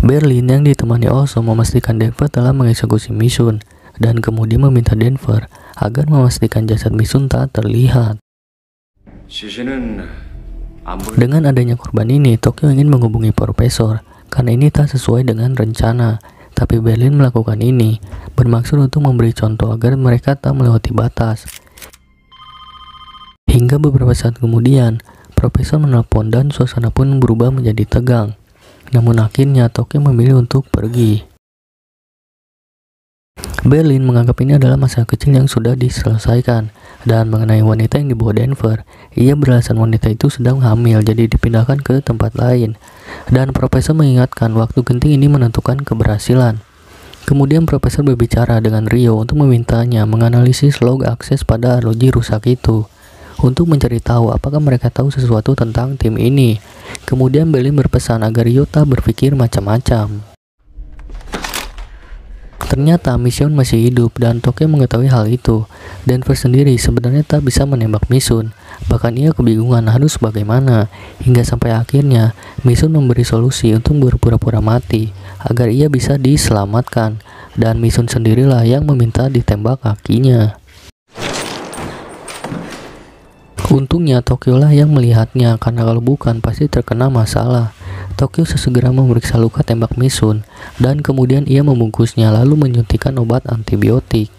Speaker 1: Berlin yang ditemani Oso memastikan Denver telah mengeksekusi Misun, dan kemudian meminta Denver agar memastikan jasad Misun tak terlihat. Dengan adanya korban ini, Tokyo ingin menghubungi profesor karena ini tak sesuai dengan rencana, tapi Berlin melakukan ini bermaksud untuk memberi contoh agar mereka tak melewati batas. Hingga beberapa saat kemudian, profesor menelpon dan suasana pun berubah menjadi tegang. Namun akhirnya Tokyo memilih untuk pergi. Berlin menganggap ini adalah masalah kecil yang sudah diselesaikan. Dan mengenai wanita yang dibawa Denver, ia beralasan wanita itu sedang hamil, jadi dipindahkan ke tempat lain. Dan profesor mengingatkan waktu genting ini menentukan keberhasilan. Kemudian profesor berbicara dengan Rio untuk memintanya menganalisis log akses pada arloji rusak itu, untuk mencari tahu apakah mereka tahu sesuatu tentang tim ini. Kemudian Berlin berpesan agar Rio tak berpikir macam-macam. Ternyata Mission masih hidup dan Tokyo mengetahui hal itu. Denver sendiri sebenarnya tak bisa menembak Mission, bahkan ia kebingungan harus bagaimana, hingga sampai akhirnya Mission memberi solusi untuk berpura-pura mati agar ia bisa diselamatkan, dan Mission sendirilah yang meminta ditembak kakinya. Untungnya Tokyo lah yang melihatnya, karena kalau bukan pasti terkena masalah. Tokyo sesegera memeriksa luka tembak Mission, dan kemudian ia membungkusnya lalu menyuntikkan obat antibiotik.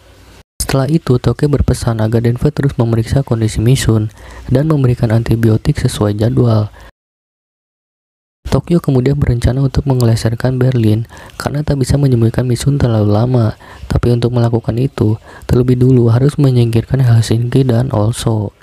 Speaker 1: Setelah itu Tokyo berpesan agar Denver terus memeriksa kondisi Mission dan memberikan antibiotik sesuai jadwal. Tokyo kemudian berencana untuk mengeleserkan Berlin karena tak bisa menyembuhkan Mission terlalu lama, tapi untuk melakukan itu terlebih dulu harus menyingkirkan Helsinki dan Oslo.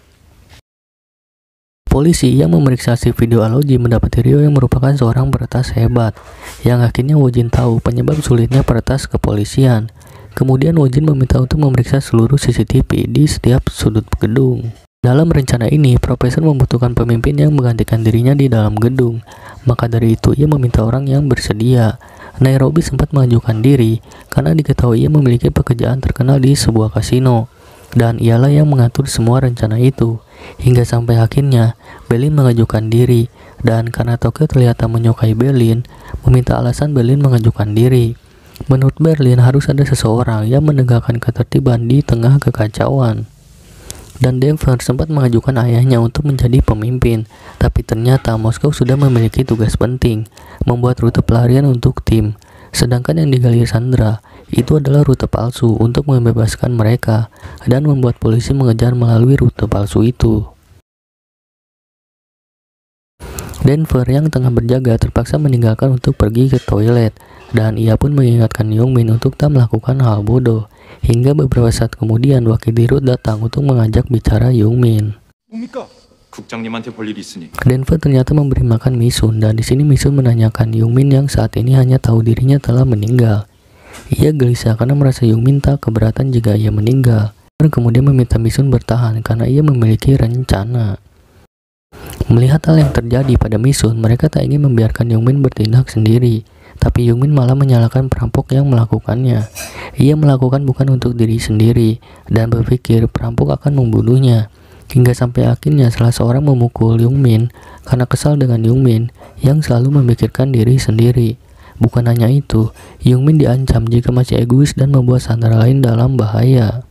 Speaker 1: Polisi yang memeriksa si video arloji mendapati Rio yang merupakan seorang peretas hebat, yang akhirnya Wojin tahu penyebab sulitnya peretas kepolisian. Kemudian Wojin meminta untuk memeriksa seluruh CCTV di setiap sudut gedung. Dalam rencana ini, profesor membutuhkan pemimpin yang menggantikan dirinya di dalam gedung. Maka dari itu ia meminta orang yang bersedia. Nairobi sempat mengajukan diri karena diketahui ia memiliki pekerjaan terkenal di sebuah kasino, dan ialah yang mengatur semua rencana itu. Hingga sampai akhirnya Berlin mengajukan diri, dan karena Tokyo terlihat menyukai Berlin, meminta alasan Berlin mengajukan diri. Menurut Berlin harus ada seseorang yang menegakkan ketertiban di tengah kekacauan. Dan Denver sempat mengajukan ayahnya untuk menjadi pemimpin, tapi ternyata Moskow sudah memiliki tugas penting, membuat rute pelarian untuk tim. Sedangkan yang digali Sandra itu adalah rute palsu untuk membebaskan mereka, dan membuat polisi mengejar melalui rute palsu itu. Denver yang tengah berjaga terpaksa meninggalkan untuk pergi ke toilet, dan ia pun mengingatkan Youngmin untuk tak melakukan hal bodoh. Hingga beberapa saat kemudian wakil dirut datang untuk mengajak bicara Youngmin. Denver ternyata memberi makan Mission, dan di sini Mission menanyakan Youngmin yang saat ini hanya tahu dirinya telah meninggal. Ia gelisah karena merasa Youngmin tak keberatan jika ia meninggal, dan kemudian meminta Mission bertahan karena ia memiliki rencana. Melihat hal yang terjadi pada Mission, mereka tak ingin membiarkan Youngmin bertindak sendiri, tapi Youngmin malah menyalahkan perampok yang melakukannya. Ia melakukan bukan untuk diri sendiri, dan berpikir perampok akan membunuhnya. Hingga sampai akhirnya salah seorang memukul Youngmin karena kesal dengan Youngmin yang selalu memikirkan diri sendiri. Bukan hanya itu, Youngmin diancam jika masih egois dan membuat sandera lain dalam bahaya.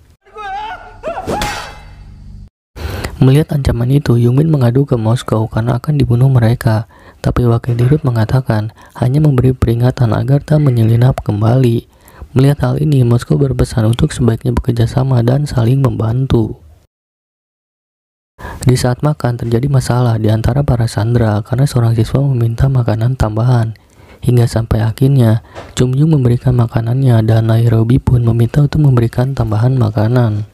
Speaker 1: Melihat ancaman itu, Youngmin mengadu ke Moskow karena akan dibunuh mereka. Tapi wakil dirut mengatakan hanya memberi peringatan agar tak menyelinap kembali. Melihat hal ini, Moskow berpesan untuk sebaiknya bekerja sama dan saling membantu. Di saat makan terjadi masalah di antara para sandera karena seorang siswa meminta makanan tambahan. Hingga sampai akhirnya Chum Yung memberikan makanannya, dan Nairobi pun meminta untuk memberikan tambahan makanan.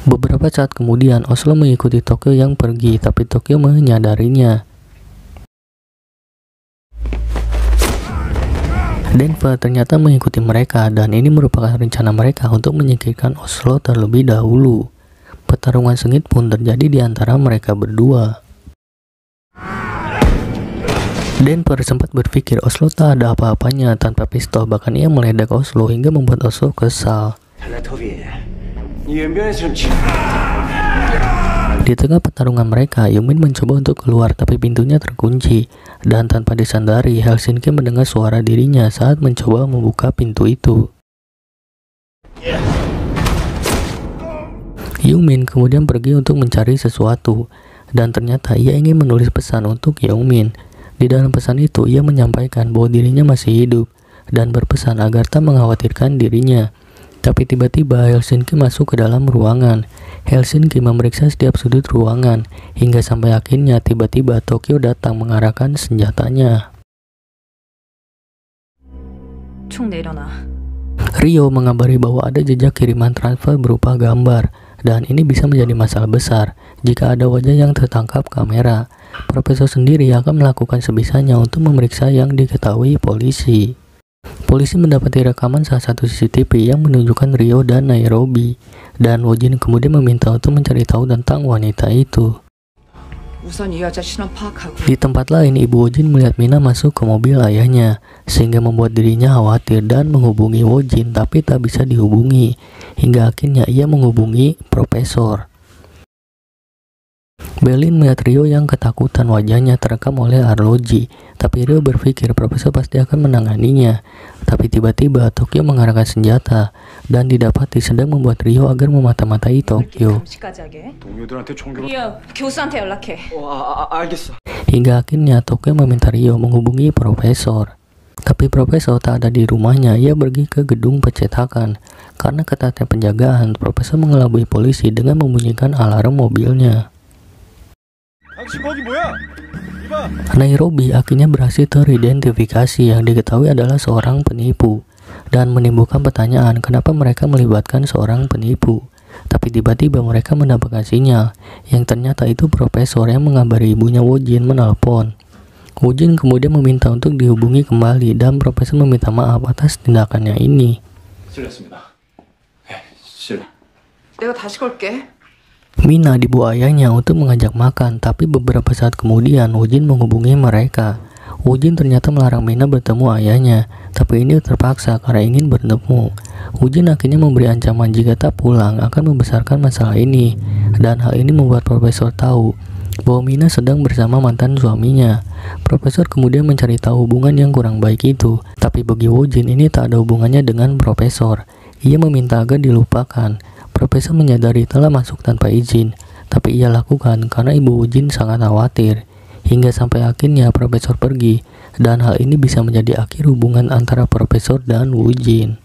Speaker 1: Beberapa saat kemudian Oslo mengikuti Tokyo yang pergi, tapi Tokyo menyadarinya. Denver ternyata mengikuti mereka, dan ini merupakan rencana mereka untuk menyingkirkan Oslo terlebih dahulu. Pertarungan sengit pun terjadi di antara mereka berdua. Denver sempat berpikir Oslo tak ada apa-apanya tanpa pistol, bahkan ia meledak Oslo hingga membuat Oslo kesal. Di tengah pertarungan mereka, Youngmin mencoba untuk keluar tapi pintunya terkunci, dan tanpa disadari Helsinki mendengar suara dirinya saat mencoba membuka pintu itu. Youngmin kemudian pergi untuk mencari sesuatu, dan ternyata ia ingin menulis pesan untuk Youngmin. Di dalam pesan itu ia menyampaikan bahwa dirinya masih hidup dan berpesan agar tak mengkhawatirkan dirinya. Tapi tiba-tiba Helsinki masuk ke dalam ruangan. Helsinki memeriksa setiap sudut ruangan, hingga sampai akhirnya tiba-tiba Tokyo datang mengarahkan senjatanya.
Speaker 2: 총 내려놔.
Speaker 1: Rio mengabari bahwa ada jejak kiriman transfer berupa gambar, dan ini bisa menjadi masalah besar jika ada wajah yang tertangkap kamera. Profesor sendiri akan melakukan sebisanya untuk memeriksa yang diketahui polisi. Polisi mendapati rekaman salah satu CCTV yang menunjukkan Rio dan Nairobi, dan Wojin kemudian meminta untuk mencari tahu tentang wanita itu. Di tempat lain, Ibu Wojin melihat Mina masuk ke mobil ayahnya, sehingga membuat dirinya khawatir dan menghubungi Wojin, tapi tak bisa dihubungi, hingga akhirnya ia menghubungi Profesor. Berlin melihat Rio yang ketakutan, wajahnya terekam oleh arloji, tapi Rio berpikir Profesor pasti akan menanganinya. Tapi tiba-tiba Tokyo mengarahkan senjata, dan didapati sedang membuat Rio agar memata-matai Tokyo.
Speaker 2: Rio, 교수한테 연락해.
Speaker 3: 알겠어.
Speaker 1: Hingga akhirnya Tokyo meminta Rio menghubungi Profesor. Tapi Profesor tak ada di rumahnya, ia pergi ke gedung percetakan. Karena ketatnya penjagaan, Profesor mengelabui polisi dengan membunyikan alarm mobilnya. Nairobi akhirnya berhasil teridentifikasi, yang diketahui adalah seorang penipu, dan menimbulkan pertanyaan kenapa mereka melibatkan seorang penipu. Tapi tiba-tiba mereka mendapatkan sinyal yang ternyata itu Profesor yang mengabari ibunya Wojin menelpon. Wojin kemudian meminta untuk dihubungi kembali, dan Profesor meminta maaf atas tindakannya ini.
Speaker 2: 내가 다시 걸게.
Speaker 1: Mina dibawa ayahnya untuk mengajak makan, tapi beberapa saat kemudian Wojin menghubungi mereka. Wojin ternyata melarang Mina bertemu ayahnya, tapi ini terpaksa karena ingin bertemu. Wojin akhirnya memberi ancaman jika tak pulang akan membesarkan masalah ini, dan hal ini membuat Profesor tahu bahwa Mina sedang bersama mantan suaminya. Profesor kemudian mencari tahu hubungan yang kurang baik itu, tapi bagi Wojin ini tak ada hubungannya dengan Profesor. Ia meminta agar dilupakan. Profesor menyadari telah masuk tanpa izin, tapi ia lakukan karena Ibu Wojin sangat khawatir. Hingga sampai akhirnya Profesor pergi, dan hal ini bisa menjadi akhir hubungan antara Profesor dan Wojin.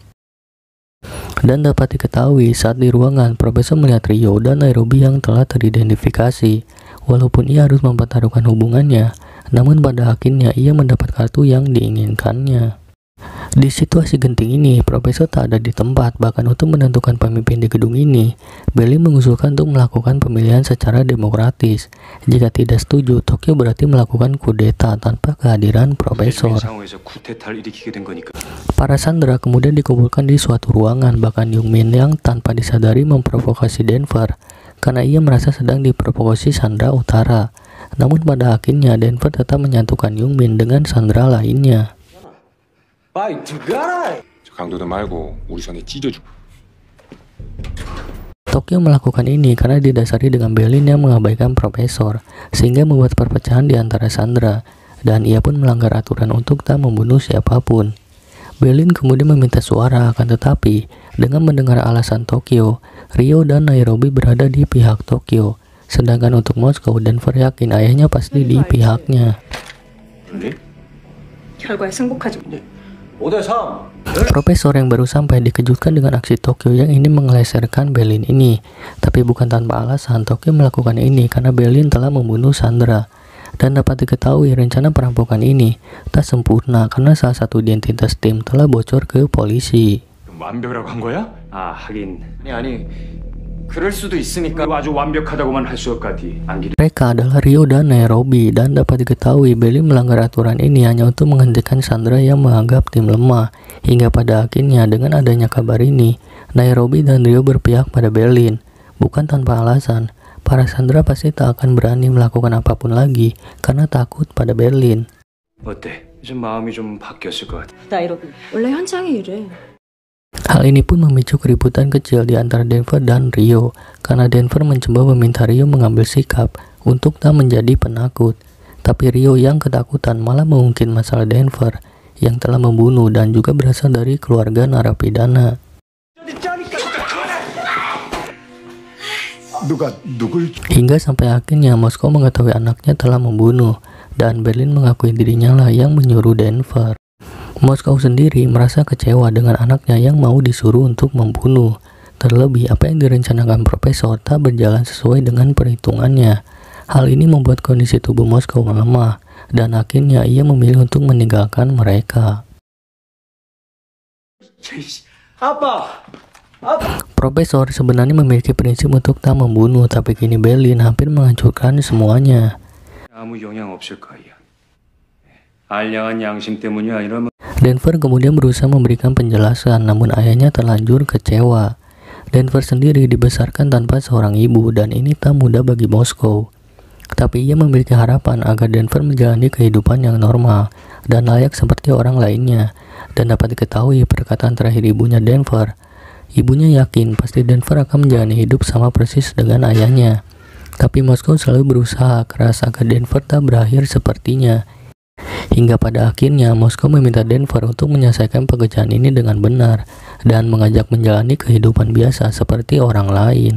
Speaker 1: Dan dapat diketahui saat di ruangan, Profesor melihat Rio dan Nairobi yang telah teridentifikasi. Walaupun ia harus mempertaruhkan hubungannya, namun pada akhirnya ia mendapat kartu yang diinginkannya. Di situasi genting ini, Profesor tak ada di tempat, bahkan untuk menentukan pemimpin di gedung ini. Berlin mengusulkan untuk melakukan pemilihan secara demokratis. Jika tidak setuju, Tokyo berarti melakukan kudeta tanpa kehadiran Profesor. Para sandera kemudian dikumpulkan di suatu ruangan, bahkan Youngmin yang tanpa disadari memprovokasi Denver, karena ia merasa sedang diprovokasi sandera utara. Namun pada akhirnya Denver tetap menyatukan Youngmin dengan sandera lainnya.
Speaker 4: 강도도 말고 우리 손에 찢어주고.
Speaker 1: Tokyo melakukan ini karena didasari dengan Berlin yang mengabaikan Profesor, sehingga membuat perpecahan di antara sandera, dan ia pun melanggar aturan untuk tak membunuh siapapun. Berlin kemudian meminta suara, akan tetapi dengan mendengar alasan Tokyo, Rio dan Nairobi berada di pihak Tokyo, sedangkan untuk Moskow, Denver yakin ayahnya pasti di pihaknya.
Speaker 2: 결과에 승복하지.
Speaker 1: Profesor yang baru sampai dikejutkan dengan aksi Tokyo yang ingin mengeleserkan Berlin ini. Tapi bukan tanpa alasan, Tokyo melakukan ini karena Berlin telah membunuh sandera. Dan dapat diketahui rencana perampokan ini tak sempurna karena salah satu identitas tim telah bocor ke polisi.
Speaker 4: 완벽이라고 한 거야? 아, 하긴.
Speaker 3: 아니, 그럴 수도 있으니까.
Speaker 4: 아주 완벽하다고만 할 수 없겠지.
Speaker 1: Mereka adalah Rio dan Nairobi, dan dapat diketahui Berlin melanggar aturan ini hanya untuk menghentikan sandera yang menganggap tim lemah. Hingga pada akhirnya dengan adanya kabar ini, Nairobi dan Rio berpihak pada Berlin. Bukan tanpa alasan, para sandera pasti tak akan berani melakukan apapun lagi karena takut pada Berlin.
Speaker 4: 어때? 이제 마음이 좀 바뀌었을 것 같아.
Speaker 2: 나이로비. 원래 현장이 이래.
Speaker 1: Hal ini pun memicu keributan kecil di antara Denver dan Rio, karena Denver mencoba meminta Rio mengambil sikap untuk tak menjadi penakut. Tapi Rio yang ketakutan malah mengungkit masalah Denver yang telah membunuh dan juga berasal dari keluarga narapidana. Hingga sampai akhirnya Moskow mengetahui anaknya telah membunuh, dan Berlin mengakui dirinya lah yang menyuruh Denver. Moskow sendiri merasa kecewa dengan anaknya yang mau disuruh untuk membunuh. Terlebih apa yang direncanakan Profesor tak berjalan sesuai dengan perhitungannya. Hal ini membuat kondisi tubuh Moskow melemah, dan akhirnya ia memilih untuk meninggalkan mereka. Profesor sebenarnya memiliki prinsip untuk tak membunuh, tapi kini Berlin hampir menghancurkan semuanya.
Speaker 4: 아무 영향 없을 거야. 알량한 양심 때문이야. 이러면
Speaker 1: Denver kemudian berusaha memberikan penjelasan, namun ayahnya terlanjur kecewa. Denver sendiri dibesarkan tanpa seorang ibu, dan ini tak mudah bagi Moskow. Tapi ia memiliki harapan agar Denver menjalani kehidupan yang normal dan layak seperti orang lainnya. Dan dapat diketahui perkataan terakhir ibunya Denver. Ibunya yakin pasti Denver akan menjalani hidup sama persis dengan ayahnya. Tapi Moskow selalu berusaha keras agar Denver tak berakhir sepertinya. Hingga pada akhirnya Moskow meminta Denver untuk menyelesaikan pekerjaan ini dengan benar dan mengajak menjalani kehidupan biasa seperti orang lain.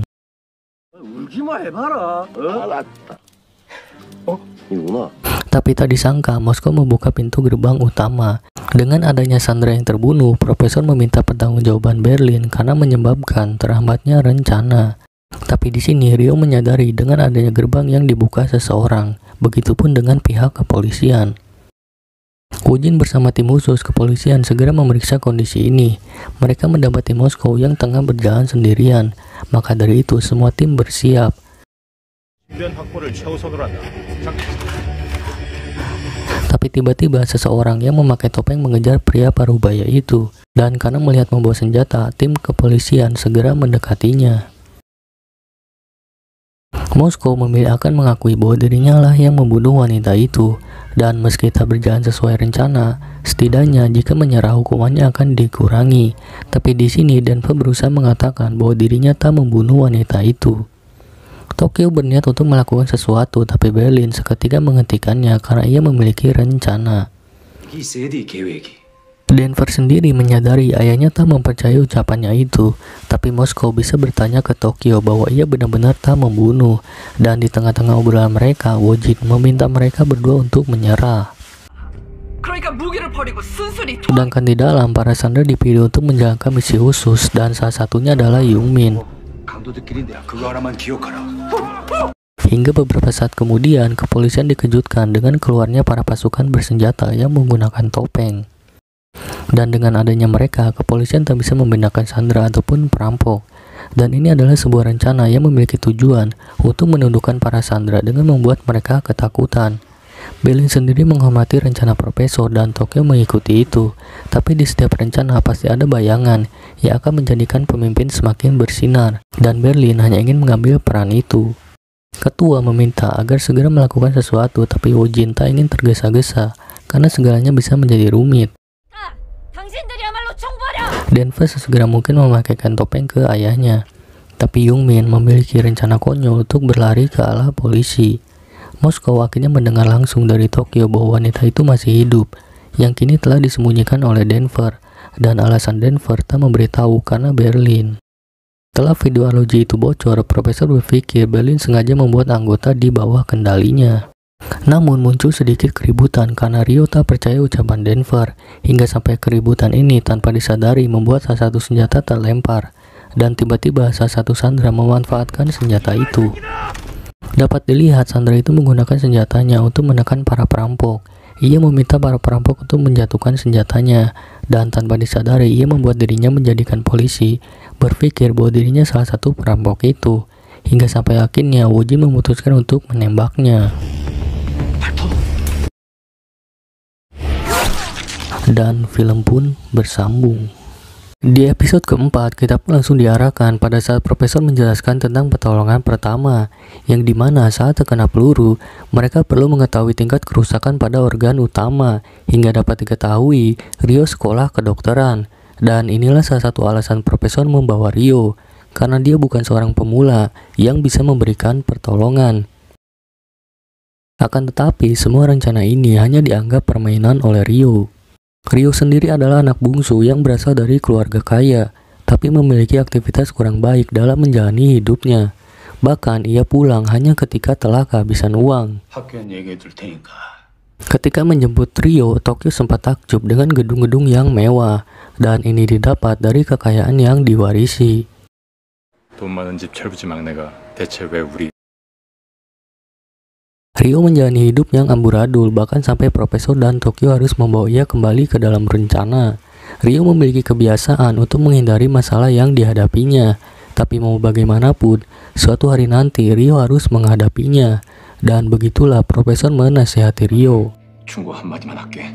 Speaker 1: Tapi tak disangka Moskow membuka pintu gerbang utama. Dengan adanya Sandra yang terbunuh, Profesor meminta pertanggungjawaban Berlin karena menyebabkan terhambatnya rencana. Tapi di sini Rio menyadari dengan adanya gerbang yang dibuka seseorang, begitupun dengan pihak kepolisian. Eugene bersama tim khusus kepolisian segera memeriksa kondisi ini. Mereka mendapati Moskow yang tengah berjalan sendirian. Maka dari itu semua tim bersiap. Tapi tiba-tiba seseorang yang memakai topeng mengejar pria parubaya itu. Dan karena melihat membawa senjata, tim kepolisian segera mendekatinya. Moskow memilih akan mengakui bahwa dirinya lah yang membunuh wanita itu. Dan meski tak berjalan sesuai rencana, setidaknya jika menyerah hukumannya akan dikurangi. Tapi di sini Denver berusaha mengatakan bahwa dirinya tak membunuh wanita itu. Tokyo berniat untuk melakukan sesuatu, tapi Berlin seketika menghentikannya karena ia memiliki rencana. Denver sendiri menyadari ayahnya tak mempercayai ucapannya itu, tapi Moskow bisa bertanya ke Tokyo bahwa ia benar-benar tak membunuh. Dan di tengah-tengah obrolan mereka, Wojin meminta mereka berdua untuk menyerah. Sedangkan di dalam, para Sandra dipilih untuk menjalankan misi khusus, dan salah satunya adalah Youngmin. Hingga beberapa saat kemudian, kepolisian dikejutkan dengan keluarnya para pasukan bersenjata yang menggunakan topeng. Dan dengan adanya mereka, kepolisian tak bisa membedakan Sandra ataupun perampok. Dan ini adalah sebuah rencana yang memiliki tujuan untuk menundukkan para Sandra dengan membuat mereka ketakutan. Berlin sendiri menghormati rencana Profesor dan Tokyo mengikuti itu. Tapi di setiap rencana pasti ada bayangan yang akan menjadikan pemimpin semakin bersinar. Dan Berlin hanya ingin mengambil peran itu. Ketua meminta agar segera melakukan sesuatu, tapi Wojin tak ingin tergesa-gesa karena segalanya bisa menjadi rumit. Denver sesegera mungkin memakaikan topeng ke ayahnya. Tapi Youngmin memiliki rencana konyol untuk berlari ke arah polisi. Moskow akhirnya mendengar langsung dari Tokyo bahwa wanita itu masih hidup, yang kini telah disembunyikan oleh Denver. Dan alasan Denver tak memberitahu karena Berlin. Setelah video arloji itu bocor, Profesor berpikir Berlin sengaja membuat anggota di bawah kendalinya. Namun muncul sedikit keributan karena Rio tak percaya ucapan Denver, hingga sampai keributan ini tanpa disadari membuat salah satu senjata terlempar, dan tiba-tiba salah satu Sandra memanfaatkan senjata itu. Dapat dilihat Sandra itu menggunakan senjatanya untuk menekan para perampok. Ia meminta para perampok untuk menjatuhkan senjatanya, dan tanpa disadari ia membuat dirinya menjadikan polisi, berpikir bahwa dirinya salah satu perampok itu, hingga sampai akhirnya Wojin memutuskan untuk menembaknya. Dan film pun bersambung. Di episode keempat, kita pun langsung diarahkan pada saat Profesor menjelaskan tentang pertolongan pertama, yang dimana saat terkena peluru, mereka perlu mengetahui tingkat kerusakan pada organ utama, hingga dapat diketahui Rio sekolah kedokteran. Dan inilah salah satu alasan Profesor membawa Rio, karena dia bukan seorang pemula yang bisa memberikan pertolongan. Akan tetapi, semua rencana ini hanya dianggap permainan oleh Rio. Rio sendiri adalah anak bungsu yang berasal dari keluarga kaya, tapi memiliki aktivitas kurang baik dalam menjalani hidupnya. Bahkan ia pulang hanya ketika telah kehabisan uang. Ketika menjemput Rio, Tokyo sempat takjub dengan gedung-gedung yang mewah, dan ini didapat dari kekayaan yang diwarisi. Rio menjalani hidup yang amburadul, bahkan sampai Profesor dan Tokyo harus membawa ia kembali ke dalam rencana. Rio memiliki kebiasaan untuk menghindari masalah yang dihadapinya. Tapi mau bagaimanapun, suatu hari nanti Rio harus menghadapinya. Dan begitulah Profesor menasihati Rio.
Speaker 4: 충고 한마디만 할게.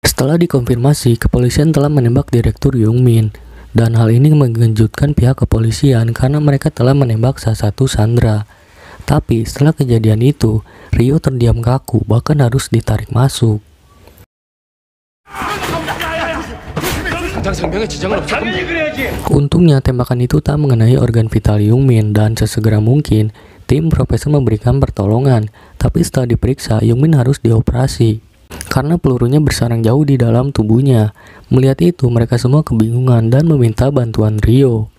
Speaker 1: Setelah dikonfirmasi, kepolisian telah menembak Direktur Young-min. Dan hal ini mengejutkan pihak kepolisian karena mereka telah menembak salah satu sandera. Tapi setelah kejadian itu, Rio terdiam kaku, bahkan harus ditarik masuk. Untungnya tembakan itu tak mengenai organ vital Young-min dan sesegera mungkin tim profesor memberikan pertolongan. Tapi setelah diperiksa, Young-min harus dioperasi karena pelurunya bersarang jauh di dalam tubuhnya. Melihat itu, mereka semua kebingungan dan meminta bantuan Rio.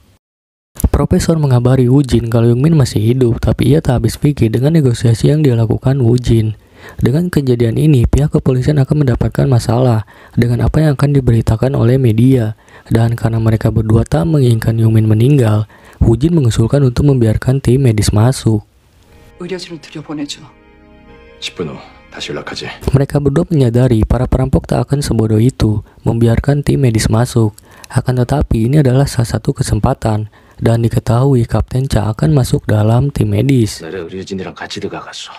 Speaker 1: Profesor mengabari Woo-jin kalau Young-min masih hidup, tapi ia tak habis pikir dengan negosiasi yang dilakukan Woo-jin. Dengan kejadian ini, pihak kepolisian akan mendapatkan masalah dengan apa yang akan diberitakan oleh media. Dan karena mereka berdua tak menginginkan Young-min meninggal, Woo-jin mengusulkan untuk membiarkan tim medis masuk.
Speaker 5: 의료진을 들여보내줘.
Speaker 4: 10분 후 다시 연락하지.
Speaker 1: Mereka berdua menyadari para perampok tak akan sebodoh itu membiarkan tim medis masuk. Akan tetapi ini adalah salah satu kesempatan dan diketahui Kapten Cha akan masuk dalam tim medis.
Speaker 4: 나를 의료진이랑 같이 들어갔어.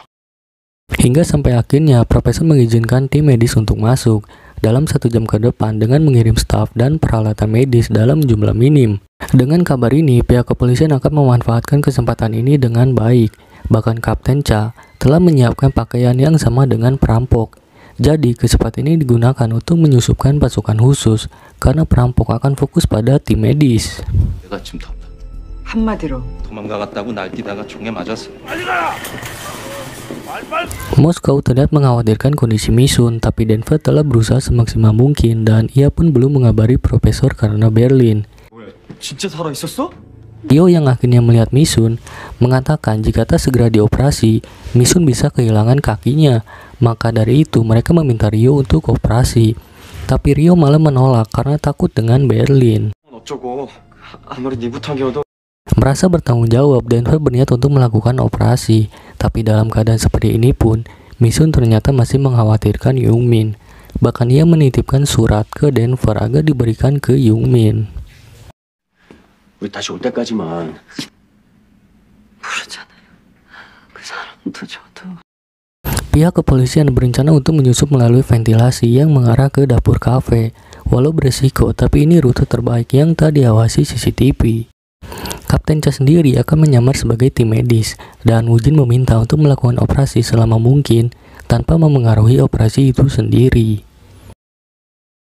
Speaker 1: Hingga sampai akhirnya Profesor mengizinkan tim medis untuk masuk dalam 1 jam ke depan dengan mengirim staf dan peralatan medis dalam jumlah minim. Dengan kabar ini, pihak kepolisian akan memanfaatkan kesempatan ini dengan baik. Bahkan Kapten Cha telah menyiapkan pakaian yang sama dengan perampok. Jadi kesempatan ini digunakan untuk menyusupkan pasukan khusus karena perampok akan fokus pada tim medis.
Speaker 4: 내가 지금 덥다.
Speaker 5: 한마디로
Speaker 4: 도망가갔다고 날뛰다가 총에 맞았어.
Speaker 1: Moskow terlihat mengkhawatirkan kondisi Misun, tapi Denver telah berusaha semaksimal mungkin dan ia pun belum mengabari Profesor karena Berlin.
Speaker 3: 뭐야, 진짜 살아있었어?
Speaker 1: Rio yang akhirnya melihat Misun mengatakan jika tak segera dioperasi, Misun bisa kehilangan kakinya. Maka dari itu mereka meminta Rio untuk operasi. Tapi Rio malah menolak karena takut dengan Berlin.
Speaker 3: 어쩌고 아무리 네 부탁이어도
Speaker 1: Merasa bertanggung jawab, Denver berniat untuk melakukan operasi. Tapi dalam keadaan seperti ini pun, Misun ternyata masih mengkhawatirkan Young-min. Bahkan ia menitipkan surat ke Denver agar diberikan ke Young-min.
Speaker 4: 우리 다시 올 때까지만.
Speaker 5: 모르잖아요. 그 사람도 저도.
Speaker 1: Pihak kepolisian berencana untuk menyusup melalui ventilasi yang mengarah ke dapur kafe. Walau beresiko, tapi ini rute terbaik yang tak diawasi CCTV. Kapten Cha sendiri akan menyamar sebagai tim medis, dan Woo-jin meminta untuk melakukan operasi selama mungkin tanpa memengaruhi operasi itu sendiri.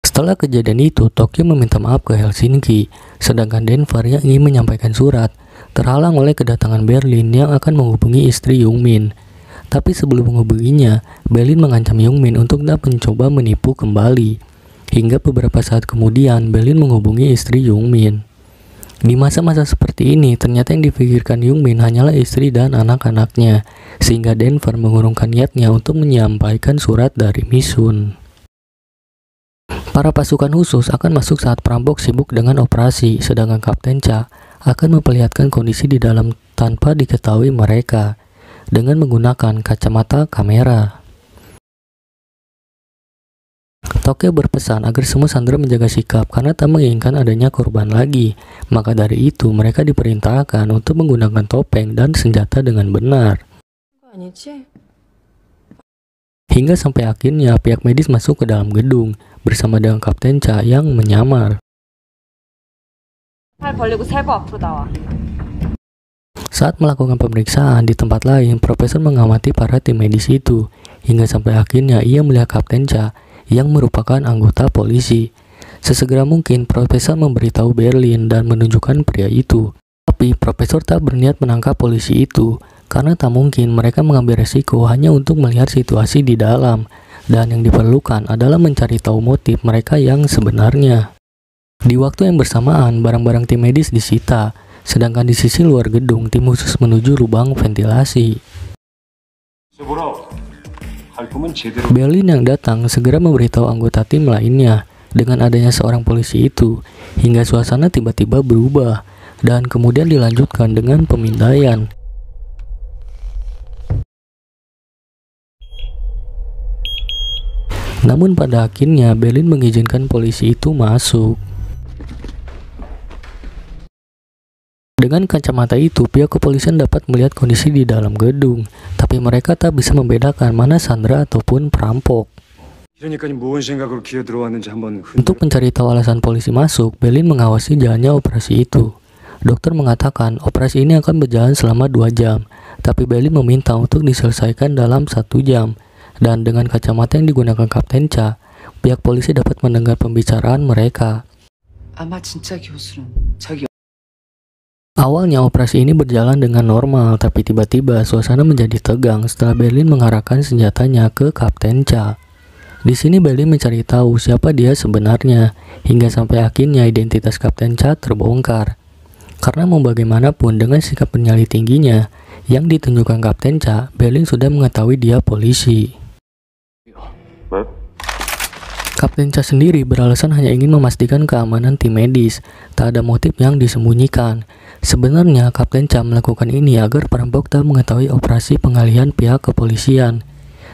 Speaker 1: Setelah kejadian itu, Tokyo meminta maaf ke Helsinki, sedangkan Denver yang ingin menyampaikan surat terhalang oleh kedatangan Berlin yang akan menghubungi istri Young-min. Tapi sebelum menghubunginya, Berlin mengancam Young-min untuk tak mencoba menipu kembali. Hingga beberapa saat kemudian, Berlin menghubungi istri Young-min. Di masa-masa seperti ini, ternyata yang dipikirkan Young-min hanyalah istri dan anak-anaknya, sehingga Denver mengurungkan niatnya untuk menyampaikan surat dari Misun. Para pasukan khusus akan masuk saat perampok sibuk dengan operasi, sedangkan Kapten Cha akan memperlihatkan kondisi di dalam tanpa diketahui mereka, dengan menggunakan kacamata kamera. Tokyo berpesan agar semua sandera menjaga sikap karena tak menginginkan adanya korban lagi. Maka dari itu mereka diperintahkan untuk menggunakan topeng dan senjata dengan benar. Hingga sampai akhirnya pihak medis masuk ke dalam gedung bersama dengan Kapten Cha yang menyamar.
Speaker 2: 팔 벌리고 세고 앞으로 나와.
Speaker 1: Saat melakukan pemeriksaan di tempat lain, Profesor mengamati para tim medis itu. Hingga sampai akhirnya ia melihat Kapten Cha yang merupakan anggota polisi. Sesegera mungkin Profesor memberitahu Berlin dan menunjukkan pria itu. Tapi Profesor tak berniat menangkap polisi itu, karena tak mungkin mereka mengambil resiko hanya untuk melihat situasi di dalam. Dan yang diperlukan adalah mencari tahu motif mereka yang sebenarnya. Di waktu yang bersamaan, barang-barang tim medis disita, sedangkan di sisi luar gedung tim khusus menuju lubang ventilasi. Berlin yang datang segera memberitahu anggota tim lainnya dengan adanya seorang polisi itu, hingga suasana tiba-tiba berubah dan kemudian dilanjutkan dengan pemindaian. Namun pada akhirnya Berlin mengizinkan polisi itu masuk. Dengan kacamata itu, pihak kepolisian dapat melihat kondisi di dalam gedung, tapi mereka tak bisa membedakan mana Sandra ataupun perampok.
Speaker 4: 이러니까 무슨 생각으로 기어 들어왔는지 한번
Speaker 1: Untuk mencari tahu alasan polisi masuk, Berlin mengawasi jalannya operasi itu. Dokter mengatakan operasi ini akan berjalan selama 2 jam, tapi Berlin meminta untuk diselesaikan dalam 1 jam. Dan dengan kacamata yang digunakan Kapten Cha, pihak polisi dapat mendengar pembicaraan mereka.
Speaker 5: 아마 진짜 교수는 저기
Speaker 1: Awalnya operasi ini berjalan dengan normal, tapi tiba-tiba suasana menjadi tegang setelah Berlin mengarahkan senjatanya ke Kapten Cha. Di sini Berlin mencari tahu siapa dia sebenarnya, hingga sampai akhirnya identitas Kapten Cha terbongkar. Karena mau bagaimanapun dengan sikap penyali tingginya yang ditunjukkan Kapten Cha, Berlin sudah mengetahui dia polisi. Kapten Cha sendiri beralasan hanya ingin memastikan keamanan tim medis, tak ada motif yang disembunyikan. Sebenarnya Kapten Cha melakukan ini agar perampok tak mengetahui operasi pengalihan pihak kepolisian.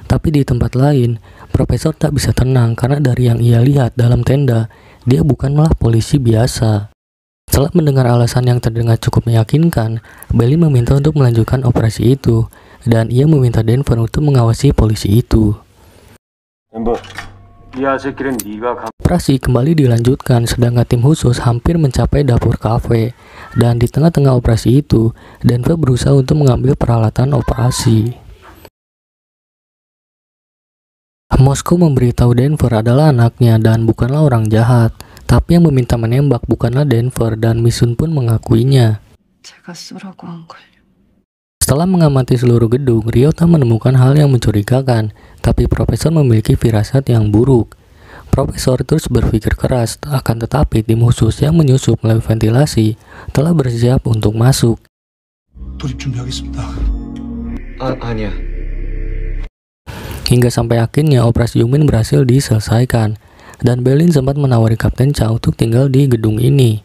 Speaker 1: Tapi di tempat lain, Profesor tak bisa tenang karena dari yang ia lihat dalam tenda, dia bukanlah polisi biasa. Setelah mendengar alasan yang terdengar cukup meyakinkan, Berlin meminta untuk melanjutkan operasi itu, dan ia meminta Denver untuk mengawasi polisi itu. Operasi kembali dilanjutkan sedangkan tim khusus hampir mencapai dapur kafe, dan di tengah-tengah operasi itu, Denver berusaha untuk mengambil peralatan operasi. Moskow memberitahu Denver adalah anaknya dan bukanlah orang jahat, tapi yang meminta menembak bukanlah Denver, dan Misun pun mengakuinya.
Speaker 5: 제가 쏘라고 한 걸요.
Speaker 1: Setelah mengamati seluruh gedung, Rio tak menemukan hal yang mencurigakan, tapi Profesor memiliki firasat yang buruk. Profesor terus berpikir keras, akan tetapi tim khusus yang menyusup melalui ventilasi telah bersiap untuk masuk.
Speaker 6: 돌입 준비하겠습니다.
Speaker 3: 아니야.
Speaker 1: Hingga sampai akhirnya operasi Yumin berhasil diselesaikan, dan Berlin sempat menawari Kapten Cha untuk tinggal di gedung ini.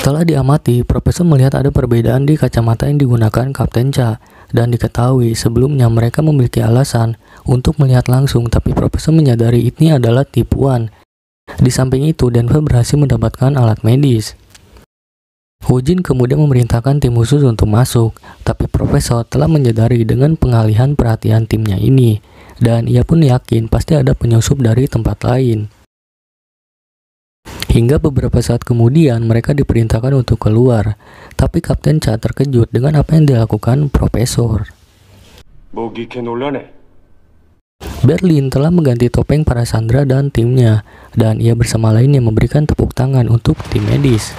Speaker 1: Setelah diamati, Profesor melihat ada perbedaan di kacamata yang digunakan Kapten Cha, dan diketahui sebelumnya mereka memiliki alasan untuk melihat langsung, tapi Profesor menyadari ini adalah tipuan. Di samping itu, Denver berhasil mendapatkan alat medis. Hujin kemudian memerintahkan tim khusus untuk masuk, tapi Profesor telah menyadari dengan pengalihan perhatian timnya ini, dan ia pun yakin pasti ada penyusup dari tempat lain. Hingga beberapa saat kemudian mereka diperintahkan untuk keluar, tapi Kapten Cha terkejut dengan apa yang dilakukan Profesor. Berlin telah mengganti topeng para Sandra dan timnya, dan ia bersama lainnya memberikan tepuk tangan untuk tim medis.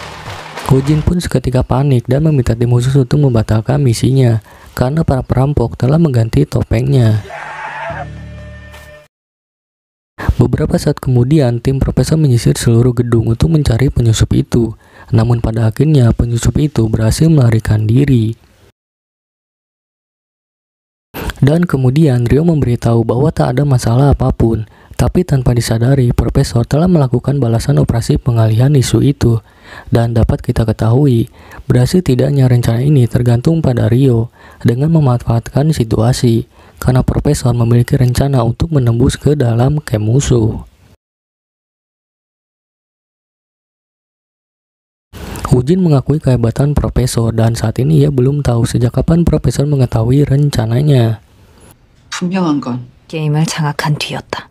Speaker 1: Hojin pun seketika panik dan meminta tim khusus untuk membatalkan misinya, karena para perampok telah mengganti topengnya. Beberapa saat kemudian, tim Profesor menyisir seluruh gedung untuk mencari penyusup itu. Namun pada akhirnya, penyusup itu berhasil melarikan diri. Dan kemudian, Rio memberitahu bahwa tak ada masalah apapun. Tapi tanpa disadari, Profesor telah melakukan balasan operasi pengalihan isu itu. Dan dapat kita ketahui, berhasil tidaknya rencana ini tergantung pada Rio dengan memanfaatkan situasi. Karena Profesor memiliki rencana untuk menembus ke dalam camp musuh. Hujin mengakui kehebatan Profesor, dan saat ini ia belum tahu sejak kapan Profesor mengetahui rencananya.
Speaker 5: 분명한 건
Speaker 2: 게임을 장악한 뒤였다.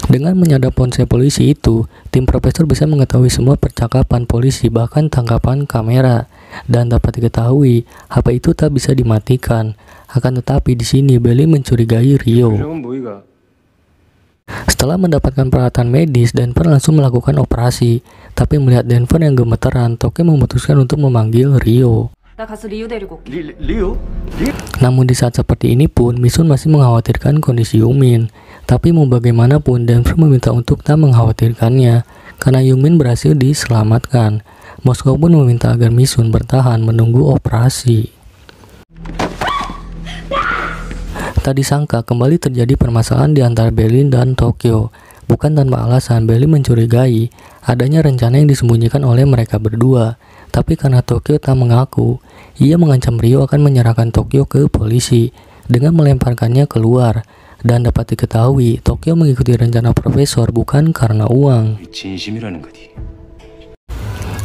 Speaker 1: Dengan menyadap ponsel polisi itu, tim Profesor bisa mengetahui semua percakapan polisi, bahkan tangkapan kamera, dan dapat diketahui HP itu tak bisa dimatikan. Akan tetapi di sini Berlin mencurigai Rio. Setelah mendapatkan peralatan medis, Denver langsung melakukan operasi. Tapi melihat Denver yang gemeteran, Tokyo memutuskan untuk memanggil Rio.
Speaker 2: 나 가서 리우 데리고 올게.
Speaker 3: 리오?
Speaker 1: Namun di saat seperti ini pun, Misun masih mengkhawatirkan kondisi Yumin. Tapi mau bagaimanapun, Denver meminta untuk tak mengkhawatirkannya, karena Yumin berhasil diselamatkan. Moskow pun meminta agar Misun bertahan menunggu operasi. Tak disangka kembali terjadi permasalahan di antara Berlin dan Tokyo. Bukan tanpa alasan, Berlin mencurigai adanya rencana yang disembunyikan oleh mereka berdua. Tapi karena Tokyo tak mengaku, ia mengancam Rio akan menyerahkan Tokyo ke polisi dengan melemparkannya keluar. Dan dapat diketahui, Tokyo mengikuti rencana profesor bukan karena uang.
Speaker 4: 진심이라는 거지.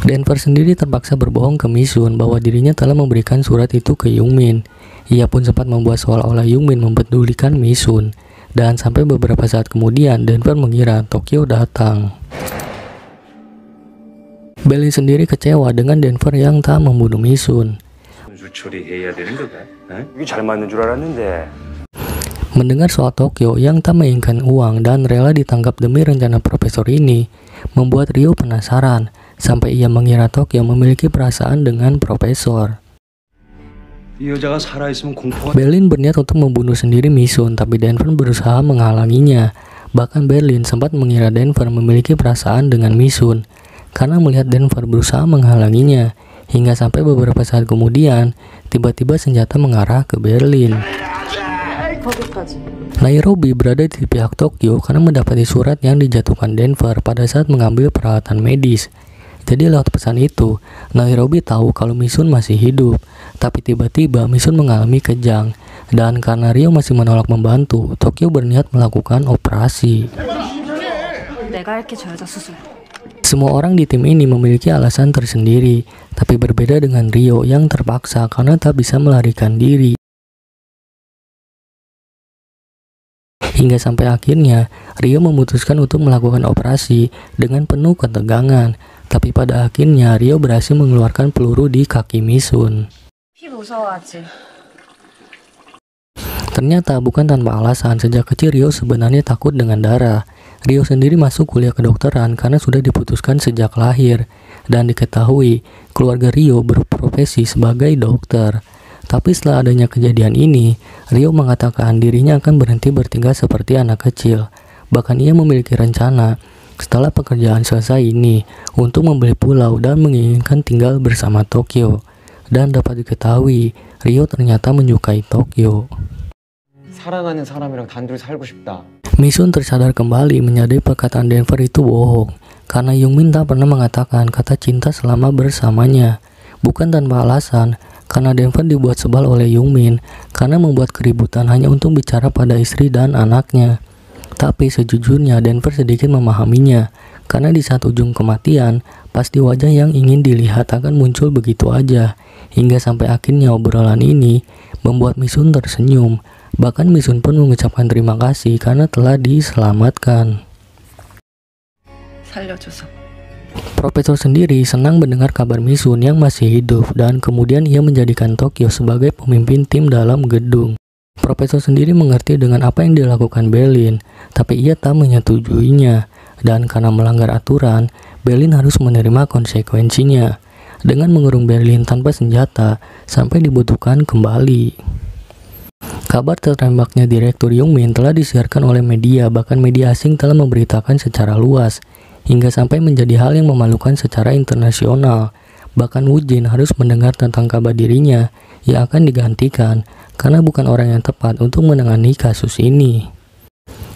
Speaker 1: Denver sendiri terpaksa berbohong ke Misun bahwa dirinya telah memberikan surat itu ke Youngmin. Ia pun sempat membuat seolah-olah Youngmin mempedulikan Misun. Dan sampai beberapa saat kemudian, Denver mengira Tokyo datang. Berlin sendiri kecewa dengan Denver yang tak membunuh Misun.
Speaker 4: 선수 처리해야 되는 거가? 이게 잘 맞는 줄 알았는데.
Speaker 1: Mendengar soal Tokyo yang tak menginginkan uang dan rela ditangkap demi rencana profesor ini, membuat Ryo penasaran, sampai ia mengira Tokyo memiliki perasaan dengan profesor.
Speaker 4: 이 여자가 살아있으면 공포가.
Speaker 1: Berlin berniat untuk membunuh sendiri Misun, tapi Denver berusaha menghalanginya. Bahkan Berlin sempat mengira Denver memiliki perasaan dengan Misun, karena melihat Denver berusaha menghalanginya, hingga sampai beberapa saat kemudian, tiba-tiba senjata mengarah ke Berlin. Nairobi berada di pihak Tokyo karena mendapati surat yang dijatuhkan Denver pada saat mengambil peralatan medis. Jadi lewat pesan itu, Nairobi tahu kalau Misun masih hidup. Tapi tiba-tiba Misun mengalami kejang. Dan karena Ryo masih menolak membantu, Tokyo berniat melakukan operasi.
Speaker 2: 내가 할게 저 여자 수술.
Speaker 1: Semua orang di tim ini memiliki alasan tersendiri, tapi berbeda dengan Ryo yang terpaksa karena tak bisa melarikan diri. Hingga sampai akhirnya, Ryo memutuskan untuk melakukan operasi dengan penuh ketegangan. Tapi pada akhirnya, Ryo berhasil mengeluarkan peluru di kaki Misun.
Speaker 2: 피 무서워하지.
Speaker 1: Ternyata bukan tanpa alasan, sejak kecil Ryo sebenarnya takut dengan darah. Ryo sendiri masuk kuliah kedokteran karena sudah diputuskan sejak lahir. Dan diketahui, keluarga Ryo berprofesi sebagai dokter. Tapi setelah adanya kejadian ini, Ryo mengatakan dirinya akan berhenti bertingkah seperti anak kecil. Bahkan ia memiliki rencana setelah pekerjaan selesai ini untuk membeli pulau dan menginginkan tinggal bersama Tokyo. Dan dapat diketahui, Ryo ternyata menyukai Tokyo.
Speaker 3: 사랑하는 사람이랑 단둘이 살고 싶다.
Speaker 1: Misun tersadar kembali menyadari perkataan Denver itu bohong, karena Youngmin tak pernah mengatakan kata cinta selama bersamanya. Bukan tanpa alasan, karena Denver dibuat sebal oleh Youngmin karena membuat keributan hanya untuk bicara pada istri dan anaknya. Tapi sejujurnya Denver sedikit memahaminya, karena di saat ujung kematian, pasti wajah yang ingin dilihat akan muncul begitu aja. Hingga sampai akhirnya obrolan ini membuat Misun tersenyum. Bahkan Misun pun mengucapkan terima kasih karena telah diselamatkan.
Speaker 5: 살려줘서.
Speaker 1: Profesor sendiri senang mendengar kabar Misun yang masih hidup dan kemudian ia menjadikan Tokyo sebagai pemimpin tim dalam gedung. Profesor sendiri mengerti dengan apa yang dilakukan Berlin, tapi ia tak menyetujuinya. Dan karena melanggar aturan, Berlin harus menerima konsekuensinya dengan mengurung Berlin tanpa senjata sampai dibutuhkan kembali. Kabar tertembaknya Direktur Youngmin telah disiarkan oleh media, bahkan media asing telah memberitakan secara luas. Hingga sampai menjadi hal yang memalukan secara internasional. Bahkan Woo Jin harus mendengar tentang kabar dirinya yang akan digantikan karena bukan orang yang tepat untuk menangani kasus ini.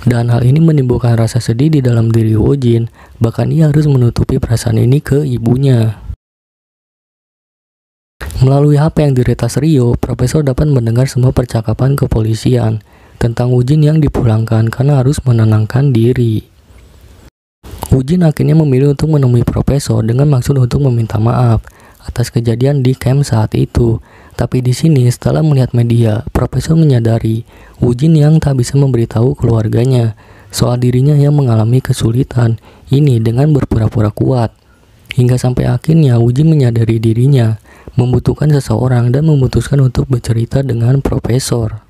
Speaker 1: Dan hal ini menimbulkan rasa sedih di dalam diri Woo Jin, bahkan ia harus menutupi perasaan ini ke ibunya. Melalui HP yang diretas Ryo, Profesor dapat mendengar semua percakapan kepolisian tentang Woo Jin yang dipulangkan karena harus menenangkan diri. Woo Jin akhirnya memilih untuk menemui Profesor dengan maksud untuk meminta maaf atas kejadian di camp saat itu. Tapi di sini setelah melihat media, Profesor menyadari Woo Jin yang tak bisa memberitahu keluarganya soal dirinya yang mengalami kesulitan ini dengan berpura-pura kuat. Hingga sampai akhirnya Woo Jin menyadari dirinya membutuhkan seseorang dan memutuskan untuk bercerita dengan Profesor.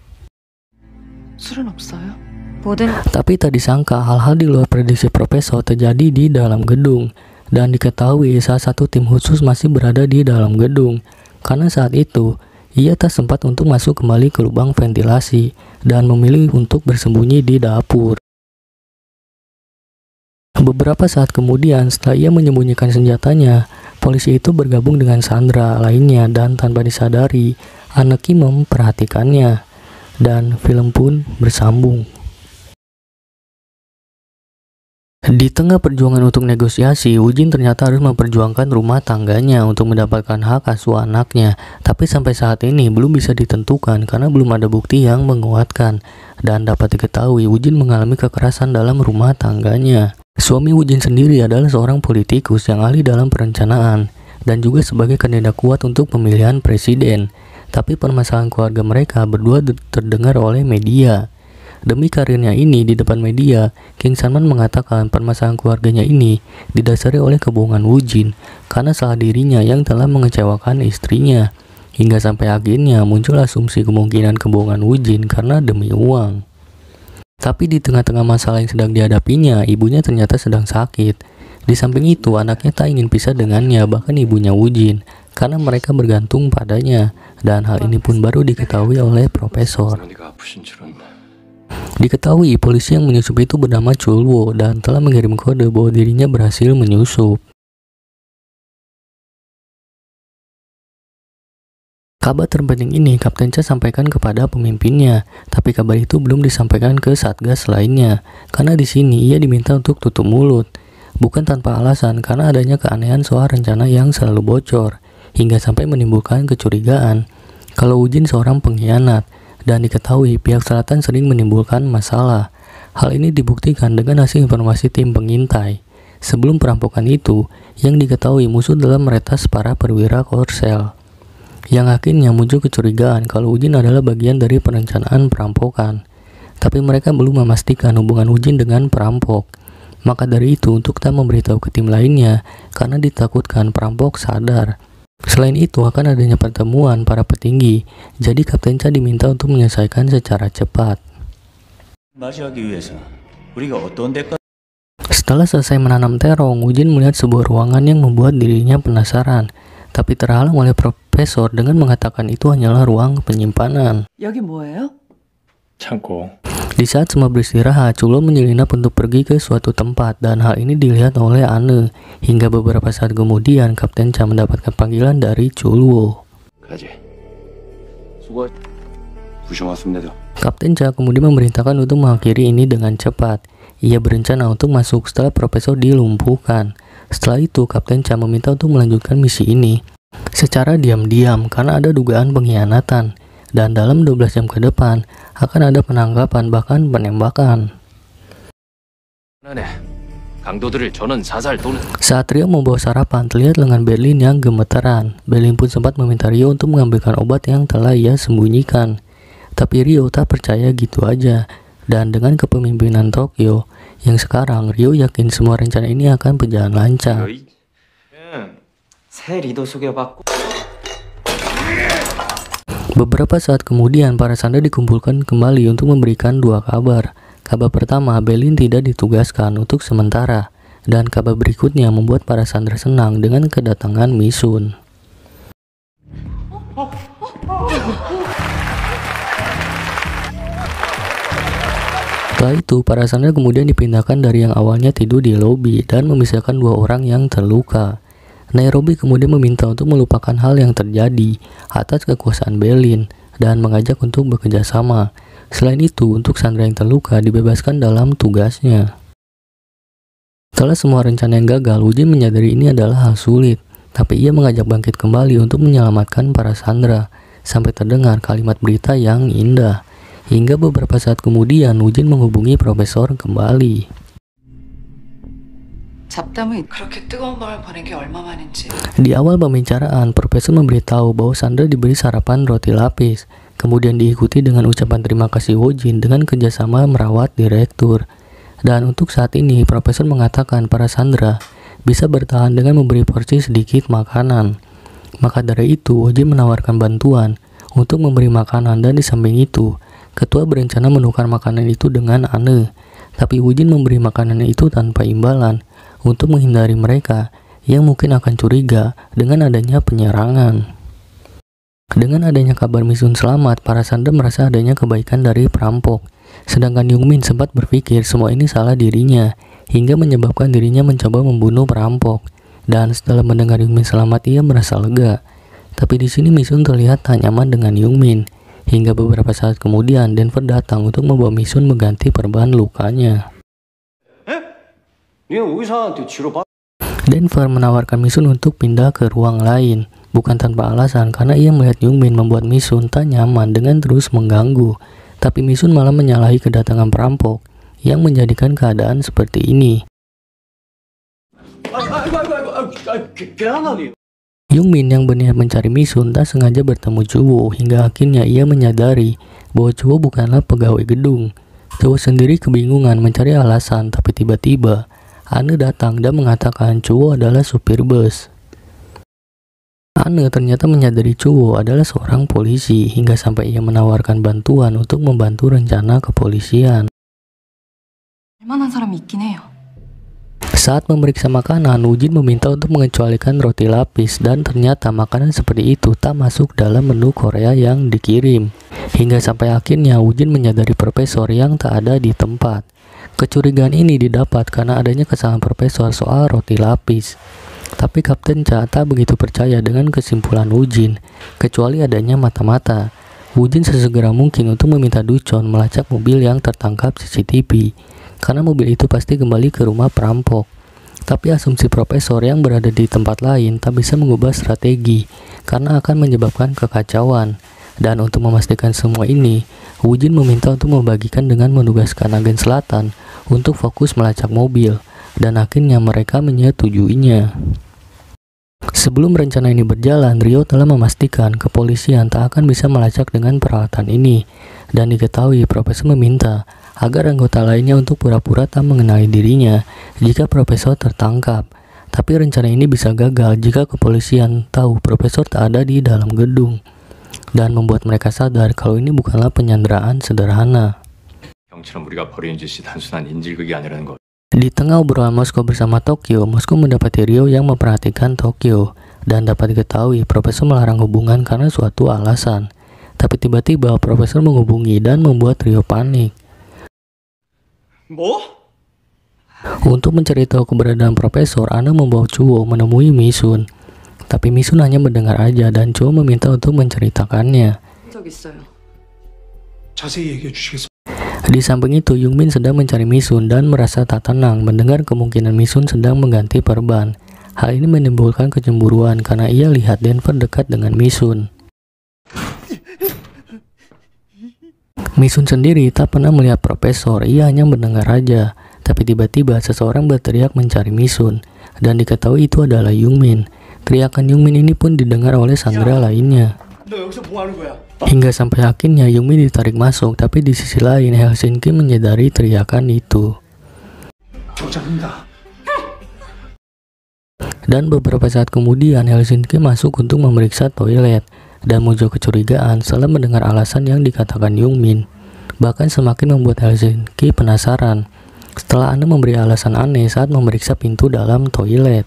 Speaker 5: 술은 없어요?
Speaker 2: 뭐든
Speaker 1: Tapi tak disangka hal-hal di luar prediksi Profesor terjadi di dalam gedung. Dan diketahui salah satu tim khusus masih berada di dalam gedung. Karena saat itu, ia tak sempat untuk masuk kembali ke lubang ventilasi dan memilih untuk bersembunyi di dapur. Beberapa saat kemudian, setelah ia menyembunyikan senjatanya, polisi itu bergabung dengan Sandra lainnya dan tanpa disadari, anak Kim memperhatikannya. Dan film pun bersambung. Di tengah perjuangan untuk negosiasi, Woo-jin ternyata harus memperjuangkan rumah tangganya untuk mendapatkan hak asuh anaknya. Tapi sampai saat ini belum bisa ditentukan karena belum ada bukti yang menguatkan. Dan dapat diketahui, Woo-jin mengalami kekerasan dalam rumah tangganya. Suami Woo-jin sendiri adalah seorang politikus yang ahli dalam perencanaan dan juga sebagai kandidat kuat untuk pemilihan presiden. Tapi permasalahan keluarga mereka berdua terdengar oleh media. Demi karirnya ini di depan media, King Salman mengatakan permasalahan keluarganya ini didasari oleh kebohongan Woo-jin karena salah dirinya yang telah mengecewakan istrinya. Hingga sampai akhirnya muncul asumsi kemungkinan kebohongan Woo-jin karena demi uang. Tapi di tengah-tengah masalah yang sedang dihadapinya, ibunya ternyata sedang sakit. Di samping itu, anaknya tak ingin pisah dengannya, bahkan ibunya Woo-jin, karena mereka bergantung padanya. Dan hal ini pun baru diketahui oleh profesor. Diketahui polisi yang menyusup itu bernama Chul-woo dan telah mengirim kode bahwa dirinya berhasil menyusup. Kabar terpenting ini Kapten Cha sampaikan kepada pemimpinnya, tapi kabar itu belum disampaikan ke satgas lainnya karena di sini ia diminta untuk tutup mulut, bukan tanpa alasan karena adanya keanehan soal rencana yang selalu bocor hingga sampai menimbulkan kecurigaan kalau Woo-jin seorang pengkhianat. Dan diketahui pihak selatan sering menimbulkan masalah. Hal ini dibuktikan dengan hasil informasi tim pengintai. Sebelum perampokan itu, yang diketahui musuh dalam meretas para perwira Korsel. Yang akhirnya muncul kecurigaan kalau Woo-jin adalah bagian dari perencanaan perampokan. Tapi mereka belum memastikan hubungan Woo-jin dengan perampok. Maka dari itu untuk tak memberitahu ke tim lainnya karena ditakutkan perampok sadar. Selain itu akan adanya pertemuan para petinggi, jadi Kapten Cha diminta untuk menyelesaikan secara cepat. Setelah selesai menanam terong, Woo-jin melihat sebuah ruangan yang membuat dirinya penasaran, tapi terhalang oleh profesor dengan mengatakan itu hanyalah ruang penyimpanan.
Speaker 5: 여기 뭐예요?
Speaker 4: 창고.
Speaker 1: Di saat semua beristirahat, Chul-woo menyelinap untuk pergi ke suatu tempat dan hal ini dilihat oleh Anne. Hingga beberapa saat kemudian, Kapten Cha mendapatkan panggilan dari Chul-woo. Kapten Cha kemudian memerintahkan untuk mengakhiri ini dengan cepat. Ia berencana untuk masuk setelah profesor dilumpuhkan. Setelah itu, Kapten Cha meminta untuk melanjutkan misi ini secara diam-diam karena ada dugaan pengkhianatan. Dan dalam 12 jam ke depan akan ada penangkapan bahkan penembakan. Saat Rio membawa sarapan, terlihat lengan Berlin yang gemeteran. Berlin pun sempat meminta Rio untuk mengambilkan obat yang telah ia sembunyikan. Tapi Rio tak percaya gitu aja. Dan dengan kepemimpinan Tokyo yang sekarang, Rio yakin semua rencana ini akan berjalan lancar. Beberapa saat kemudian, para sandera dikumpulkan kembali untuk memberikan dua kabar. Kabar pertama, Berlin tidak ditugaskan untuk sementara. Dan kabar berikutnya membuat para sandera senang dengan kedatangan Misun. Setelah itu, para sandera kemudian dipindahkan dari yang awalnya tidur di lobi dan memisahkan dua orang yang terluka. Nairobi kemudian meminta untuk melupakan hal yang terjadi atas kekuasaan Berlin dan mengajak untuk bekerja sama. Selain itu, untuk sandera yang terluka dibebaskan dalam tugasnya. Setelah semua rencana yang gagal, Woo-jin menyadari ini adalah hal sulit, tapi ia mengajak bangkit kembali untuk menyelamatkan para sandera sampai terdengar kalimat berita yang indah. Hingga beberapa saat kemudian, Woo-jin menghubungi profesor kembali.
Speaker 5: 잡담은 그렇게 뜨거운 밤을 보낸 게 얼마만인지.
Speaker 1: Di awal pembicaraan, profesor memberitahu bahwa sandera diberi sarapan roti lapis, kemudian diikuti dengan ucapan terima kasih Woo-jin dengan kerjasama merawat direktur. Dan untuk saat ini, profesor mengatakan para sandera bisa bertahan dengan memberi porsi sedikit makanan. Maka dari itu, Woo-jin menawarkan bantuan untuk memberi makanan dan di samping itu, ketua berencana menukar makanan itu dengan Anne. Tapi Woo-jin memberi makanan itu tanpa imbalan untuk menghindari mereka yang mungkin akan curiga dengan adanya penyerangan. Dengan adanya kabar Misun selamat, para sandera merasa adanya kebaikan dari perampok. Sedangkan Young-min sempat berpikir semua ini salah dirinya, hingga menyebabkan dirinya mencoba membunuh perampok. Dan setelah mendengar Young-min selamat, ia merasa lega. Tapi di sini Misun terlihat tak nyaman dengan Young-min. Hingga beberapa saat kemudian, Denver datang untuk membawa Misun mengganti perban lukanya.
Speaker 4: 니는 의사한테 치료받.
Speaker 1: Denver menawarkan Misun untuk pindah ke ruang lain, bukan tanpa alasan karena ia melihat Youngmin membuat Misun tak nyaman dengan terus mengganggu. Tapi Misun malah menyalahi kedatangan perampok yang menjadikan keadaan seperti ini. Youngmin yang berniat mencari Misun tak sengaja bertemu Chuwo hingga akhirnya ia menyadari bahwa Chuwo bukanlah pegawai gedung. Chuwo sendiri kebingungan mencari alasan, tapi tiba-tiba Anne datang dan mengatakan Chuwo adalah supir bus. Anne ternyata menyadari Chuwo adalah seorang polisi hingga sampai ia menawarkan bantuan untuk membantu rencana kepolisian.
Speaker 5: 할만한 사람이 있긴 해요.
Speaker 1: Saat memeriksa makanan, Woo Jin meminta untuk mengecualikan roti lapis dan ternyata makanan seperti itu tak masuk dalam menu Korea yang dikirim. Hingga sampai akhirnya Woo Jin menyadari profesor yang tak ada di tempat. Kecurigaan ini didapat karena adanya kesalahan profesor soal roti lapis. Tapi Kapten Cha tak begitu percaya dengan kesimpulan Woo Jin, kecuali adanya mata-mata. Woo Jin sesegera mungkin untuk meminta Duchon melacak mobil yang tertangkap CCTV, karena mobil itu pasti kembali ke rumah perampok. Tapi asumsi profesor yang berada di tempat lain tak bisa mengubah strategi, karena akan menyebabkan kekacauan. Dan untuk memastikan semua ini, Woo Jin meminta untuk membagikan dengan menugaskan agen selatan untuk fokus melacak mobil, dan akhirnya mereka menyetujuinya. Sebelum rencana ini berjalan, Ryo telah memastikan kepolisian tak akan bisa melacak dengan peralatan ini, dan diketahui profesor meminta agar anggota lainnya untuk pura-pura tak mengenali dirinya jika profesor tertangkap. Tapi rencana ini bisa gagal jika kepolisian tahu profesor tak ada di dalam gedung, dan membuat mereka sadar kalau ini bukanlah penyanderaan sederhana.
Speaker 4: 형처럼 우리가 벌이는 짓이 단순한 인질극이 아니라는 것.
Speaker 1: Di tengah obrolan Moskow bersama Tokyo, Moskow mendapati Ryo yang memperhatikan Tokyo, dan dapat diketahui profesor melarang hubungan karena suatu alasan. Tapi tiba-tiba profesor menghubungi dan membuat Ryo panik.
Speaker 4: 뭐?
Speaker 1: Untuk mencari tahu keberadaan profesor, Anne membawa Chuwo menemui Misun. Tapi Misun hanya mendengar aja dan Chuwo meminta untuk menceritakannya.
Speaker 5: 적 있어요.
Speaker 6: 자세히 얘기해 주시겠습니까?
Speaker 1: Di samping itu, Youngmin sedang mencari Misun dan merasa tak tenang mendengar kemungkinan Misun sedang mengganti perban. Hal ini menimbulkan kecemburuan karena ia lihat Denver dekat dengan Misun. Misun sendiri tak pernah melihat profesor, ia hanya mendengar aja. Tapi tiba-tiba seseorang berteriak mencari Misun, dan diketahui itu adalah Youngmin. Teriakan Youngmin ini pun didengar oleh sandera lainnya. Hingga sampai akhirnya Youngmin ditarik masuk, tapi di sisi lain Helsinki menyadari teriakan itu. Dan beberapa saat kemudian Helsinki masuk untuk memeriksa toilet dan muncul kecurigaan setelah mendengar alasan yang dikatakan Youngmin. Bahkan semakin membuat Helsinki penasaran setelah Anne memberi alasan aneh saat memeriksa pintu dalam toilet.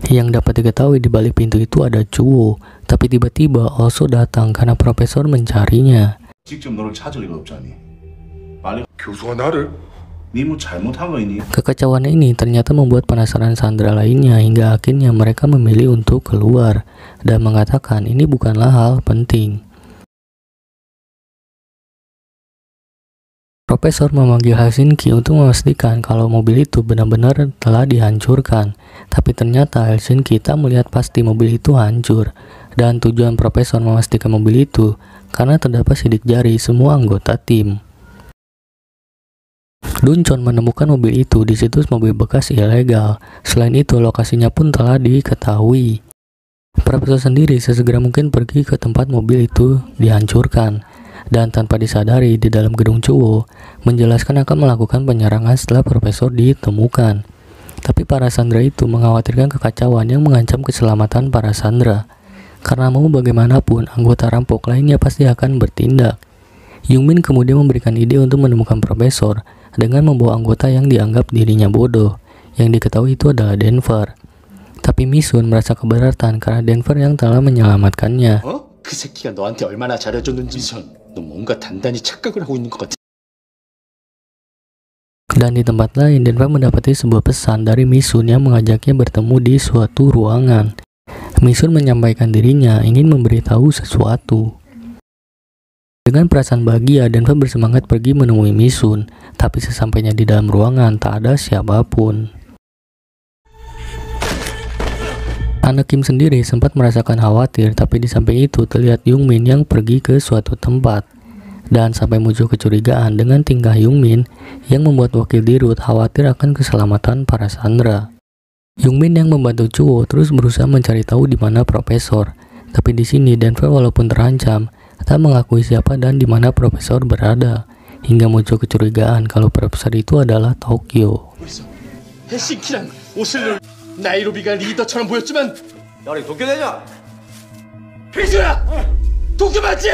Speaker 1: Yang dapat diketahui di balik pintu itu ada Chuwo, tapi tiba-tiba Also datang karena profesor mencarinya.
Speaker 7: 직접 너를 찾을 일 없잖니. 빨리
Speaker 6: 교수가 나를
Speaker 7: 네 뭐 잘못한 거 있니?
Speaker 1: Kekacauan ini ternyata membuat penasaran sandera lainnya hingga akhirnya mereka memilih untuk keluar dan mengatakan ini bukanlah hal penting. Profesor memanggil Helsinki untuk memastikan kalau mobil itu benar-benar telah dihancurkan. Tapi ternyata Helsinki tak melihat pasti mobil itu hancur. Dan tujuan profesor memastikan mobil itu karena terdapat sidik jari semua anggota tim. Duchon menemukan mobil itu di situs mobil bekas ilegal. Selain itu, lokasinya pun telah diketahui. Profesor sendiri sesegera mungkin pergi ke tempat mobil itu dihancurkan. Dan tanpa disadari di dalam gedung Chuwo menjelaskan akan melakukan penyerangan setelah profesor ditemukan. Tapi para sandera itu mengkhawatirkan kekacauan yang mengancam keselamatan para sandera. Karena mau bagaimanapun anggota rampok lainnya pasti akan bertindak. Youngmin kemudian memberikan ide untuk menemukan profesor dengan membawa anggota yang dianggap dirinya bodoh, yang diketahui itu adalah Denver. Tapi Misun merasa keberatan karena Denver yang telah menyelamatkannya.
Speaker 8: 그 새끼가 너한테 얼마나 잘해줬는지 너 뭔가 단단히 착각을 하고 있는 것 같아.
Speaker 1: Dan di tempat lain, Denver mendapati sebuah pesan dari Misun yang mengajaknya bertemu di suatu ruangan. Misun menyampaikan dirinya ingin memberitahu sesuatu. Dengan perasaan bahagia, Denver bersemangat pergi menemui Misun. Tapi sesampainya di dalam ruangan tak ada siapapun. Anak Kim sendiri sempat merasakan khawatir, tapi di samping itu terlihat Youngmin yang pergi ke suatu tempat. Dan sampai muncul kecurigaan dengan tingkah Youngmin yang membuat wakil dirut khawatir akan keselamatan para sandera. Youngmin yang membantu Chuo terus berusaha mencari tahu di mana profesor. Tapi di sini Denver walaupun terancam, tak mengakui siapa dan di mana profesor berada. Hingga muncul kecurigaan kalau profesor itu adalah Tokyo.
Speaker 8: 헬싱키랑 옷을 나이로비가 리더처럼 보였지만
Speaker 3: 너희 도쿄 되냐?
Speaker 8: 필수야! 도쿄 맞지?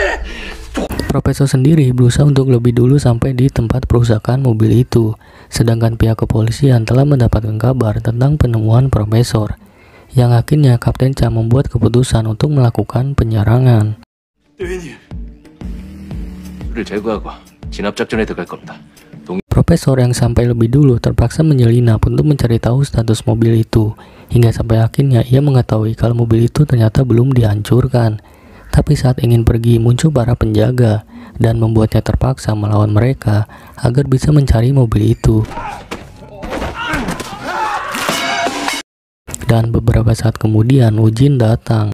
Speaker 1: Profesor sendiri berusaha untuk lebih dulu sampai di tempat perusahaan mobil itu, sedangkan pihak kepolisian telah mendapatkan kabar tentang penemuan profesor, yang akhirnya Kapten Cha membuat keputusan untuk melakukan penyerangan. Profesor yang sampai lebih dulu terpaksa menyelinap untuk mencari tahu status mobil itu, hingga sampai akhirnya ia mengetahui kalau mobil itu ternyata belum dihancurkan. Tapi saat ingin pergi muncul para penjaga dan membuatnya terpaksa melawan mereka agar bisa mencari mobil itu. Dan beberapa saat kemudian Woo-jin datang.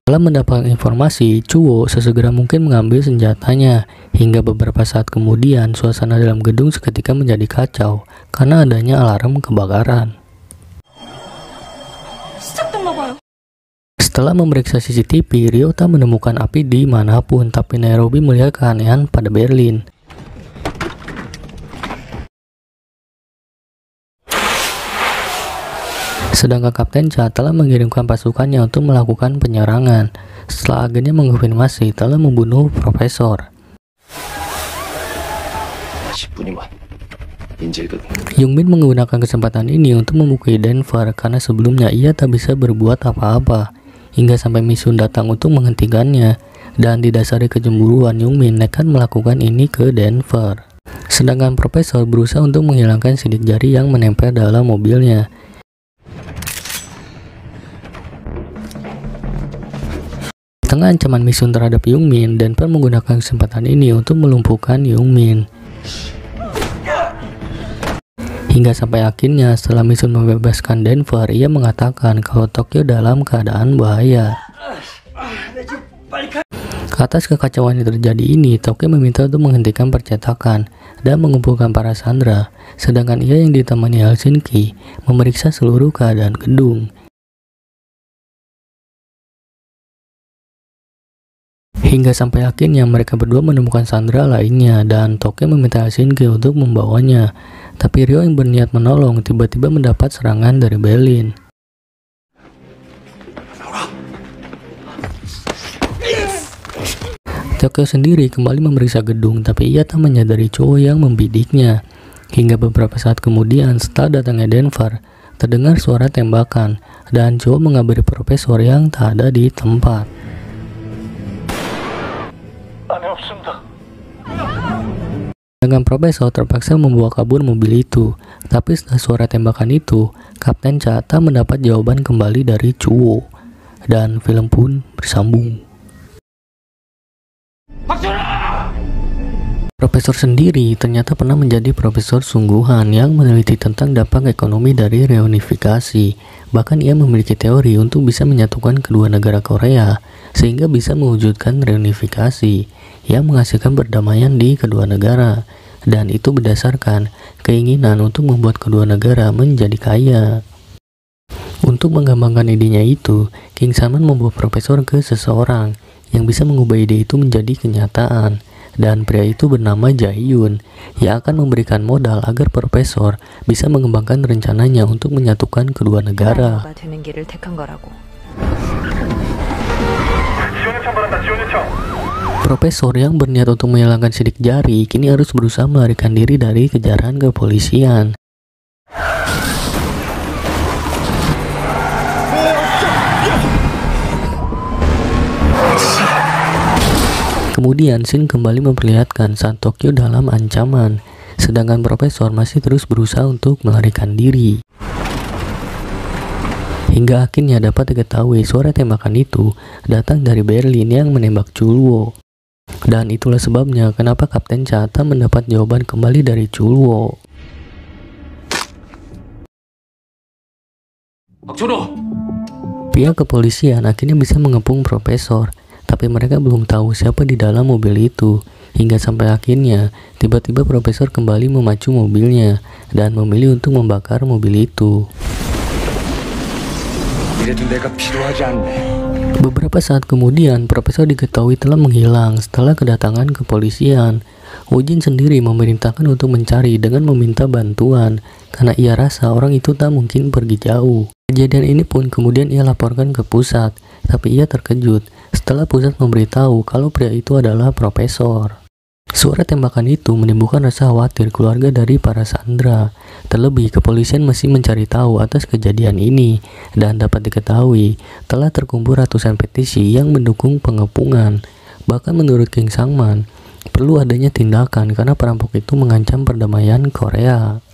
Speaker 1: Setelah mendapatkan informasi, Chuo sesegera mungkin mengambil senjatanya. Hingga beberapa saat kemudian suasana dalam gedung seketika menjadi kacau karena adanya alarm kebakaran. Setelah memeriksa CCTV, Ryota menemukan api di manapun, tapi Nairobi melihat keanehan pada Berlin. Sedangkan Kapten Cha telah mengirimkan pasukannya untuk melakukan penyerangan. Setelah agennya mengkonfirmasi telah membunuh profesor. Youngmin menggunakan kesempatan ini untuk memukuli Denver karena sebelumnya ia tak bisa berbuat apa-apa. Hingga sampai Misun datang untuk menghentikannya, dan didasari kecemburuan Youngmin nekat melakukan ini ke Denver. Sedangkan profesor berusaha untuk menghilangkan sidik jari yang menempel dalam mobilnya. Di tengah ancaman Misun terhadap Youngmin, Denver menggunakan kesempatan ini untuk melumpuhkan Youngmin. Hingga sampai akhirnya setelah Misun membebaskan Denver, ia mengatakan kalau Tokyo dalam keadaan bahaya. Atas kekacauan yang terjadi ini, Tokyo meminta untuk menghentikan percetakan dan mengumpulkan para sandera, sedangkan ia yang ditemani Helsinki memeriksa seluruh keadaan gedung. Hingga sampai akhirnya mereka berdua menemukan sandera lainnya dan Tokyo meminta Helsinki untuk membawanya. Tapi Ryo yang berniat menolong tiba-tiba mendapat serangan dari Berlin. Tokyo sendiri kembali memeriksa gedung, tapi ia tak menyadari cowok yang membidiknya. Hingga beberapa saat kemudian setelah datangnya Denver, terdengar suara tembakan dan cowok mengabari profesor yang tak ada di tempat. Dengan profesor terpaksa membawa kabur mobil itu, tapi setelah suara tembakan itu, Kapten Cha tak mendapat jawaban kembali dari Chuo, dan film pun bersambung. Profesor sendiri ternyata pernah menjadi profesor sungguhan yang meneliti tentang dampak ekonomi dari reunifikasi. Bahkan ia memiliki teori untuk bisa menyatukan kedua negara Korea, sehingga bisa mewujudkan reunifikasi yang menghasilkan perdamaian di kedua negara, dan itu berdasarkan keinginan untuk membuat kedua negara menjadi kaya. Untuk mengembangkan idenya itu, King Salman membawa profesor ke seseorang yang bisa mengubah ide itu menjadi kenyataan, dan pria itu bernama Jae-hyun yang akan memberikan modal agar profesor bisa mengembangkan rencananya untuk menyatukan kedua negara. Profesor yang berniat untuk menghilangkan sidik jari kini harus berusaha melarikan diri dari kejaran kepolisian. Kemudian scene kembali memperlihatkan saat Tokyo dalam ancaman, sedangkan profesor masih terus berusaha untuk melarikan diri. Hingga akhirnya dapat diketahui suara tembakan itu datang dari Berlin yang menembak Chulwo. Dan itulah sebabnya kenapa Kapten Cha tak mendapat jawaban kembali dari Chulwo. Pihak kepolisian akhirnya bisa mengepung Profesor, tapi mereka belum tahu siapa di dalam mobil itu. Hingga sampai akhirnya, tiba-tiba Profesor kembali memacu mobilnya dan memilih untuk membakar mobil itu. Beberapa saat kemudian, Profesor diketahui telah menghilang setelah kedatangan kepolisian. Woo-jin sendiri memerintahkan untuk mencari dengan meminta bantuan, karena ia rasa orang itu tak mungkin pergi jauh. Kejadian ini pun kemudian ia laporkan ke pusat, tapi ia terkejut setelah pusat memberitahu kalau pria itu adalah Profesor. Suara tembakan itu menimbulkan rasa khawatir keluarga dari para sandera. Terlebih, kepolisian masih mencari tahu atas kejadian ini, dan dapat diketahui telah terkumpul ratusan petisi yang mendukung pengepungan. Bahkan menurut King Sangman, perlu adanya tindakan karena perampok itu mengancam perdamaian Korea.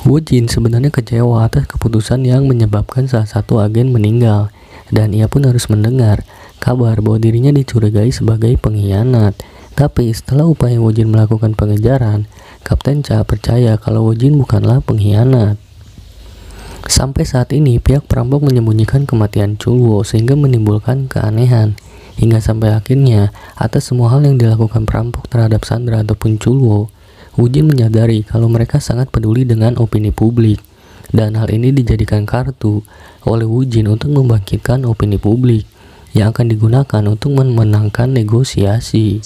Speaker 1: Woo-jin sebenarnya kecewa atas keputusan yang menyebabkan salah satu agen meninggal, dan ia pun harus mendengar kabar bahwa dirinya dicurigai sebagai pengkhianat. Tapi setelah upaya Woo-jin melakukan pengejaran, Kapten Cha percaya kalau Woo-jin bukanlah pengkhianat. Sampai saat ini pihak perampok menyembunyikan kematian Chulwo sehingga menimbulkan keanehan. Hingga sampai akhirnya atas semua hal yang dilakukan perampok terhadap Sandra ataupun Chulwo, Woo-jin menyadari kalau mereka sangat peduli dengan opini publik. Dan hal ini dijadikan kartu oleh Woo-jin untuk membangkitkan opini publik yang akan digunakan untuk memenangkan negosiasi.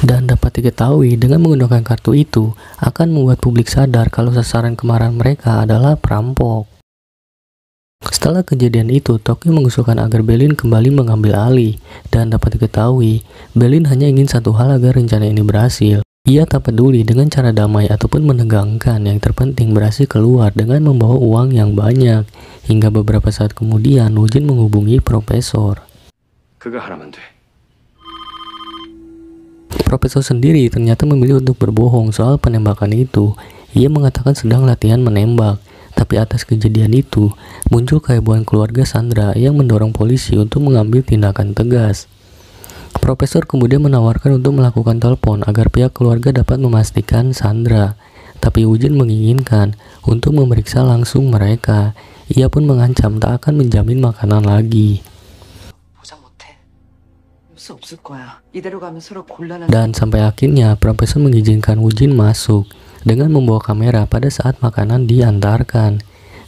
Speaker 1: Dan dapat diketahui dengan menggunakan kartu itu akan membuat publik sadar kalau sasaran kemarahan mereka adalah perampok. Setelah kejadian itu, Tokyo mengusulkan agar Berlin kembali mengambil alih, dan dapat diketahui Berlin hanya ingin satu hal agar rencana ini berhasil. Ia tak peduli dengan cara damai ataupun menegangkan, yang terpenting berhasil keluar dengan membawa uang yang banyak. Hingga beberapa saat kemudian, Woo-jin menghubungi Profesor. Profesor sendiri ternyata memilih untuk berbohong soal penembakan itu. Ia mengatakan sedang latihan menembak. Tapi atas kejadian itu, muncul kehebohan keluarga Sandra yang mendorong polisi untuk mengambil tindakan tegas. Profesor kemudian menawarkan untuk melakukan telepon agar pihak keluarga dapat memastikan Sandra. Tapi Woo-jin menginginkan untuk memeriksa langsung mereka. Ia pun mengancam tak akan menjamin makanan lagi. Dan sampai akhirnya Profesor mengizinkan Woo-jin masuk dengan membawa kamera pada saat makanan diantarkan.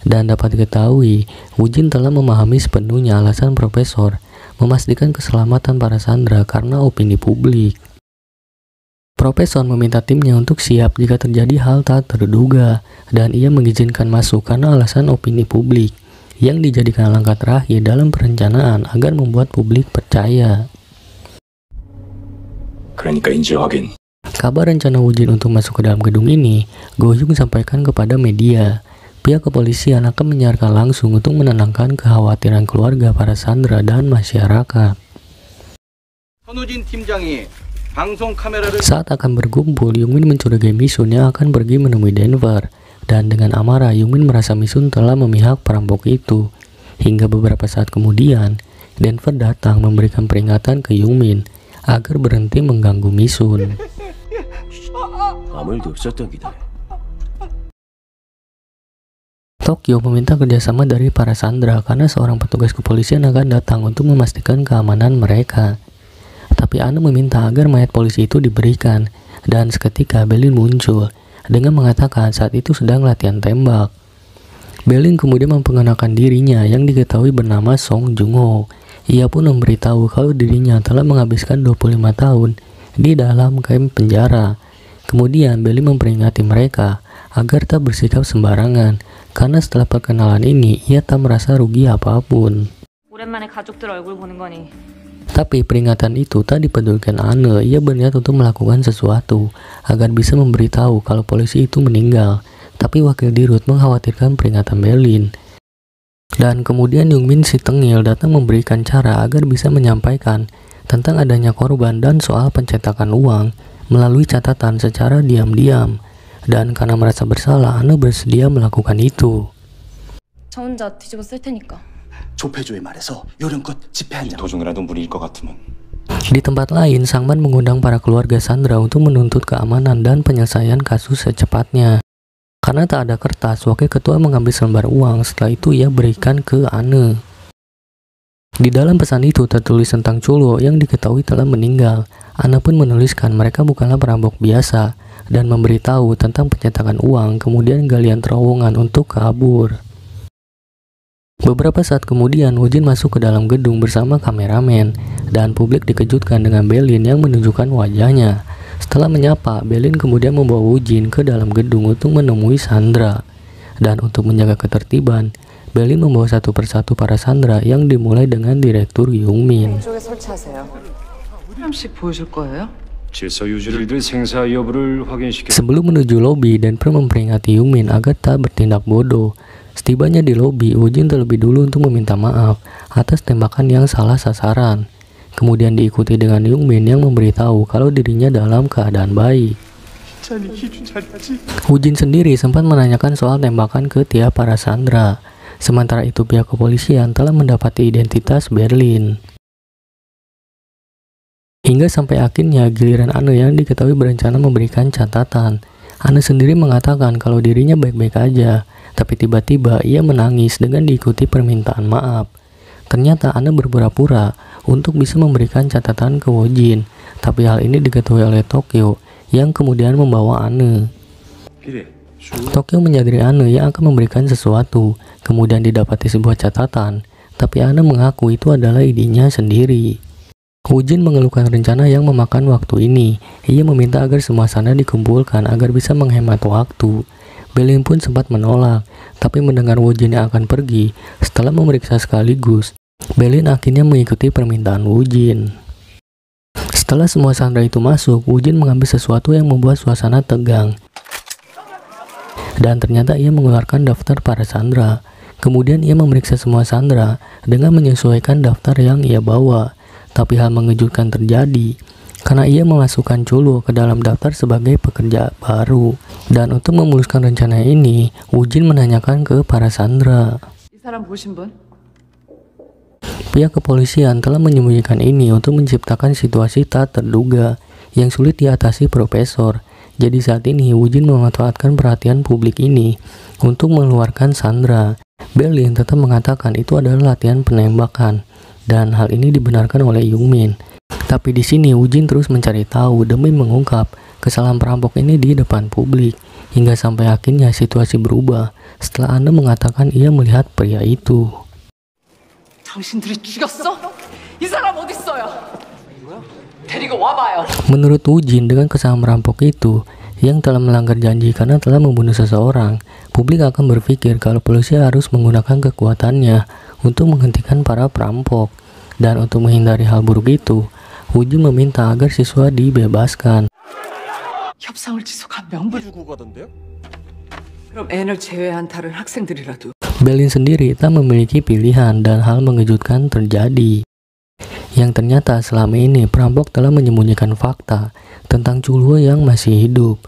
Speaker 1: Dan dapat diketahui, Woo-jin telah memahami sepenuhnya alasan Profesor memastikan keselamatan para sandera karena opini publik. Profesor meminta timnya untuk siap jika terjadi hal tak terduga, dan ia mengizinkan masuk karena alasan opini publik yang dijadikan langkah terakhir dalam perencanaan agar membuat publik percaya. Kabar rencana Woo-jin untuk masuk ke dalam gedung ini, Go-hyung sampaikan kepada media. Pihak kepolisian akan menyiarkan langsung untuk menenangkan kekhawatiran keluarga para sandera dan masyarakat. Saat akan berkumpul, Youngmin mencurigai Misun yang akan pergi menemui Denver. Dan dengan amarah, Youngmin merasa Misun telah memihak perampok itu. Hingga beberapa saat kemudian, Denver datang memberikan peringatan ke Youngmin agar berhenti mengganggu Misun. Tokyo meminta kerjasama dari para sandera karena seorang petugas kepolisian akan datang untuk memastikan keamanan mereka. Tapi Anna meminta agar mayat polisi itu diberikan, dan seketika Berlin muncul dengan mengatakan saat itu sedang latihan tembak. Berlin kemudian memperkenalkan dirinya yang diketahui bernama Song Jung-ho. Ia pun memberitahu kalau dirinya telah menghabiskan 25 tahun di dalam kamp penjara. Kemudian Berlin memperingati mereka agar tak bersikap sembarangan, karena setelah perkenalan ini ia tak merasa rugi apapun. Tapi peringatan itu tak dipedulikan Anne. Ia berniat untuk melakukan sesuatu agar bisa memberitahu kalau polisi itu meninggal. Tapi wakil dirut mengkhawatirkan peringatan Berlin. Dan kemudian Youngmin si tengil datang memberikan cara agar bisa menyampaikan tentang adanya korban dan soal pencetakan uang melalui catatan secara diam-diam. Dan karena merasa bersalah, Anne bersedia melakukan itu.
Speaker 8: 조폐조에 말해서 요령껏 집회 한 장.
Speaker 7: 도중이라도 무리일 것 같으면
Speaker 1: Di tempat lain, Sangman mengundang para keluarga Sandra untuk menuntut keamanan dan penyelesaian kasus secepatnya. Karena tak ada kertas, wakil ketua mengambil selembar uang. Setelah itu ia berikan ke Anne. Di dalam pesan itu tertulis tentang Chulwo yang diketahui telah meninggal. Anne pun menuliskan mereka bukanlah perampok biasa dan memberitahu tentang pencetakan uang, kemudian galian terowongan untuk kabur. Beberapa saat kemudian, Woo Jin masuk ke dalam gedung bersama kameramen, dan publik dikejutkan dengan Belin yang menunjukkan wajahnya. Setelah menyapa, Belin kemudian membawa Woo Jin ke dalam gedung untuk menemui Sandra. Dan untuk menjaga ketertiban, Belin membawa satu persatu para Sandra yang dimulai dengan Direktur Young-min.
Speaker 4: 질서 유지를 위해 생사 여부를 확인시켜.
Speaker 1: Sebelum menuju lobi, Denver memperingati Young-min agar tak bertindak bodoh. Setibanya di lobi, Woo Jin terlebih dulu untuk meminta maaf atas tembakan yang salah sasaran. Kemudian diikuti dengan Young-min yang memberitahu kalau dirinya dalam keadaan baik. Woo Jin sendiri sempat menanyakan soal tembakan ke tiap para Sandra. Sementara itu pihak kepolisian telah mendapati identitas Berlin. Hingga sampai akhirnya giliran Anne yang diketahui berencana memberikan catatan. Anne sendiri mengatakan kalau dirinya baik-baik aja, tapi tiba-tiba ia menangis dengan diikuti permintaan maaf. Ternyata Anne berpura-pura untuk bisa memberikan catatan ke Woo Jin, tapi hal ini diketahui oleh Tokyo yang kemudian membawa Anne. Tokyo menyadari Anne yang akan memberikan sesuatu, kemudian didapati sebuah catatan, tapi Anne mengaku itu adalah idenya sendiri. Woo Jin mengeluhkan rencana yang memakan waktu ini. Ia meminta agar semua Sandra dikumpulkan agar bisa menghemat waktu. Belin pun sempat menolak, tapi mendengar Woo Jin yang akan pergi, setelah memeriksa sekaligus, Belin akhirnya mengikuti permintaan Woo Jin. Setelah semua Sandra itu masuk, Woo Jin mengambil sesuatu yang membuat suasana tegang. Dan ternyata ia mengeluarkan daftar para Sandra. Kemudian ia memeriksa semua Sandra dengan menyesuaikan daftar yang ia bawa. Tapi hal mengejutkan terjadi karena ia memasukkan Chulwo ke dalam daftar sebagai pekerja baru. Dan untuk memuluskan rencana ini, Woo Jin menanyakan ke para Sandra. Pihak kepolisian telah menyembunyikan ini untuk menciptakan situasi tak terduga yang sulit diatasi Profesor. Jadi saat ini Woo Jin memanfaatkan perhatian publik ini untuk mengeluarkan Sandra. Berlin tetap mengatakan itu adalah latihan penembakan. Dan hal ini dibenarkan oleh Young-min. Tapi di sini Woo Jin terus mencari tahu demi mengungkap kesalahan perampok ini di depan publik. Hingga sampai akhirnya situasi berubah setelah Anne mengatakan ia melihat pria itu. Menurut Woo Jin, dengan kesalahan merampok itu yang telah melanggar janji karena telah membunuh seseorang, publik akan berpikir kalau polisi harus menggunakan kekuatannya untuk menghentikan para perampok. Dan untuk menghindari hal buruk itu, Woo Jin meminta agar siswa dibebaskan. Belin sendiri tak memiliki pilihan dan hal mengejutkan terjadi. Yang ternyata selama ini perampok telah menyembunyikan fakta tentang Chulwo yang masih hidup.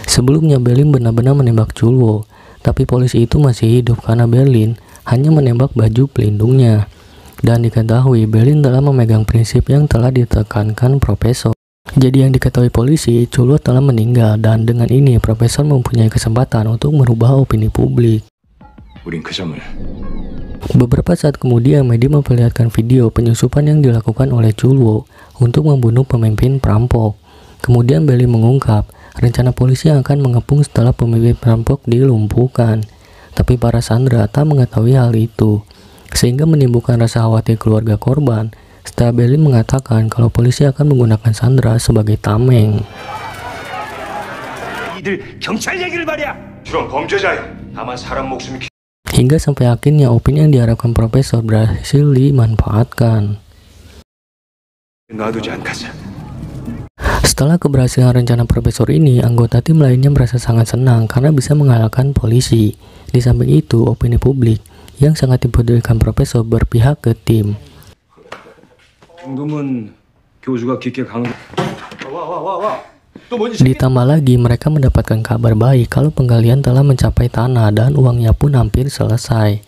Speaker 1: Sebelumnya Belin benar-benar menembak Chulwo, tapi polisi itu masih hidup karena Belin hanya menembak baju pelindungnya. Dan diketahui Belin telah memegang prinsip yang telah ditekankan Profesor. Jadi yang diketahui polisi, Chulwo telah meninggal, dan dengan ini Profesor mempunyai kesempatan untuk merubah opini publik. Beberapa saat kemudian media memperlihatkan video penyusupan yang dilakukan oleh Chulwo untuk membunuh pemimpin perampok. Kemudian Belin mengungkap rencana polisi yang akan mengepung setelah pemimpin perampok dilumpuhkan. Tapi para Sandra tak mengetahui hal itu, sehingga menimbulkan rasa khawatir keluarga korban setelah Belin mengatakan kalau polisi akan menggunakan Sandra sebagai tameng. Hingga sampai akhirnya opini yang diharapkan Profesor berhasil dimanfaatkan. Setelah keberhasilan rencana Profesor ini, anggota tim lainnya merasa sangat senang karena bisa mengalahkan polisi. Di samping itu, opini publik yang sangat dipedulikan Profesor berpihak ke tim. Ditambah lagi, mereka mendapatkan kabar baik kalau penggalian telah mencapai tanah dan uangnya pun hampir selesai.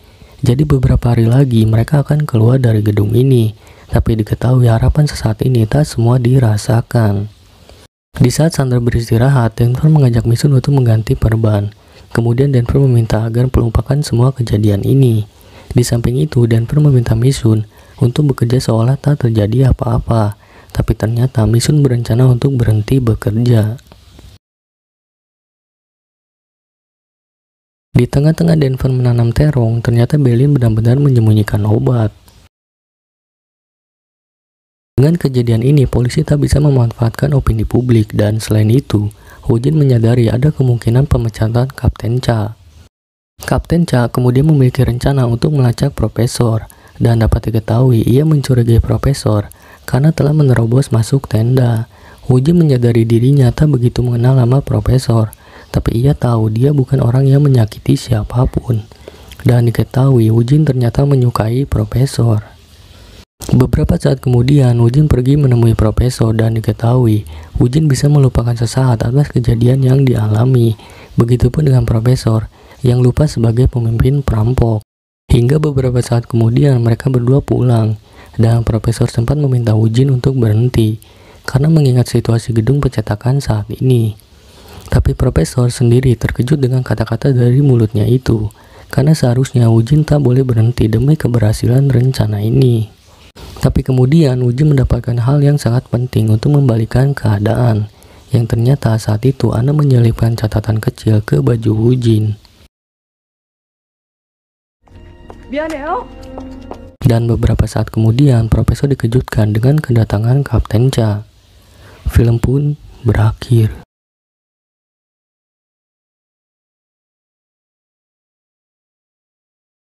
Speaker 1: Jadi beberapa hari lagi mereka akan keluar dari gedung ini, tapi diketahui harapan sesaat ini tak semua dirasakan. Di saat Sandra beristirahat, Denver mengajak Misun untuk mengganti perban. Kemudian Denver meminta agar melupakan semua kejadian ini. Di samping itu, Denver meminta Misun untuk bekerja seolah tak terjadi apa-apa. Tapi ternyata Misun berencana untuk berhenti bekerja. Di tengah-tengah Denver menanam terong, ternyata Berlin benar-benar menyembunyikan obat. Dengan kejadian ini, polisi tak bisa memanfaatkan opini publik, dan selain itu, Woo-jin menyadari ada kemungkinan pemecatan Kapten Cha. Kapten Cha kemudian memiliki rencana untuk melacak Profesor, dan dapat diketahui ia mencurigai Profesor karena telah menerobos masuk tenda. Woo-jin menyadari dirinya tak begitu mengenal nama Profesor, tapi ia tahu dia bukan orang yang menyakiti siapapun. Dan diketahui Woo-jin ternyata menyukai Profesor. Beberapa saat kemudian, Woo-jin pergi menemui Profesor dan diketahui Woo-jin bisa melupakan sesaat atas kejadian yang dialami. Begitupun dengan Profesor yang lupa sebagai pemimpin perampok. Hingga beberapa saat kemudian mereka berdua pulang, dan Profesor sempat meminta Woo-jin untuk berhenti karena mengingat situasi gedung percetakan saat ini. Tapi Profesor sendiri terkejut dengan kata-kata dari mulutnya itu, karena seharusnya Woo-jin tak boleh berhenti demi keberhasilan rencana ini. Tapi kemudian Woo-jin mendapatkan hal yang sangat penting untuk membalikan keadaan, yang ternyata saat itu Anna menyelipkan catatan kecil ke baju Woo-jin. Dan beberapa saat kemudian Profesor dikejutkan dengan kedatangan Kapten Cha. Film pun berakhir.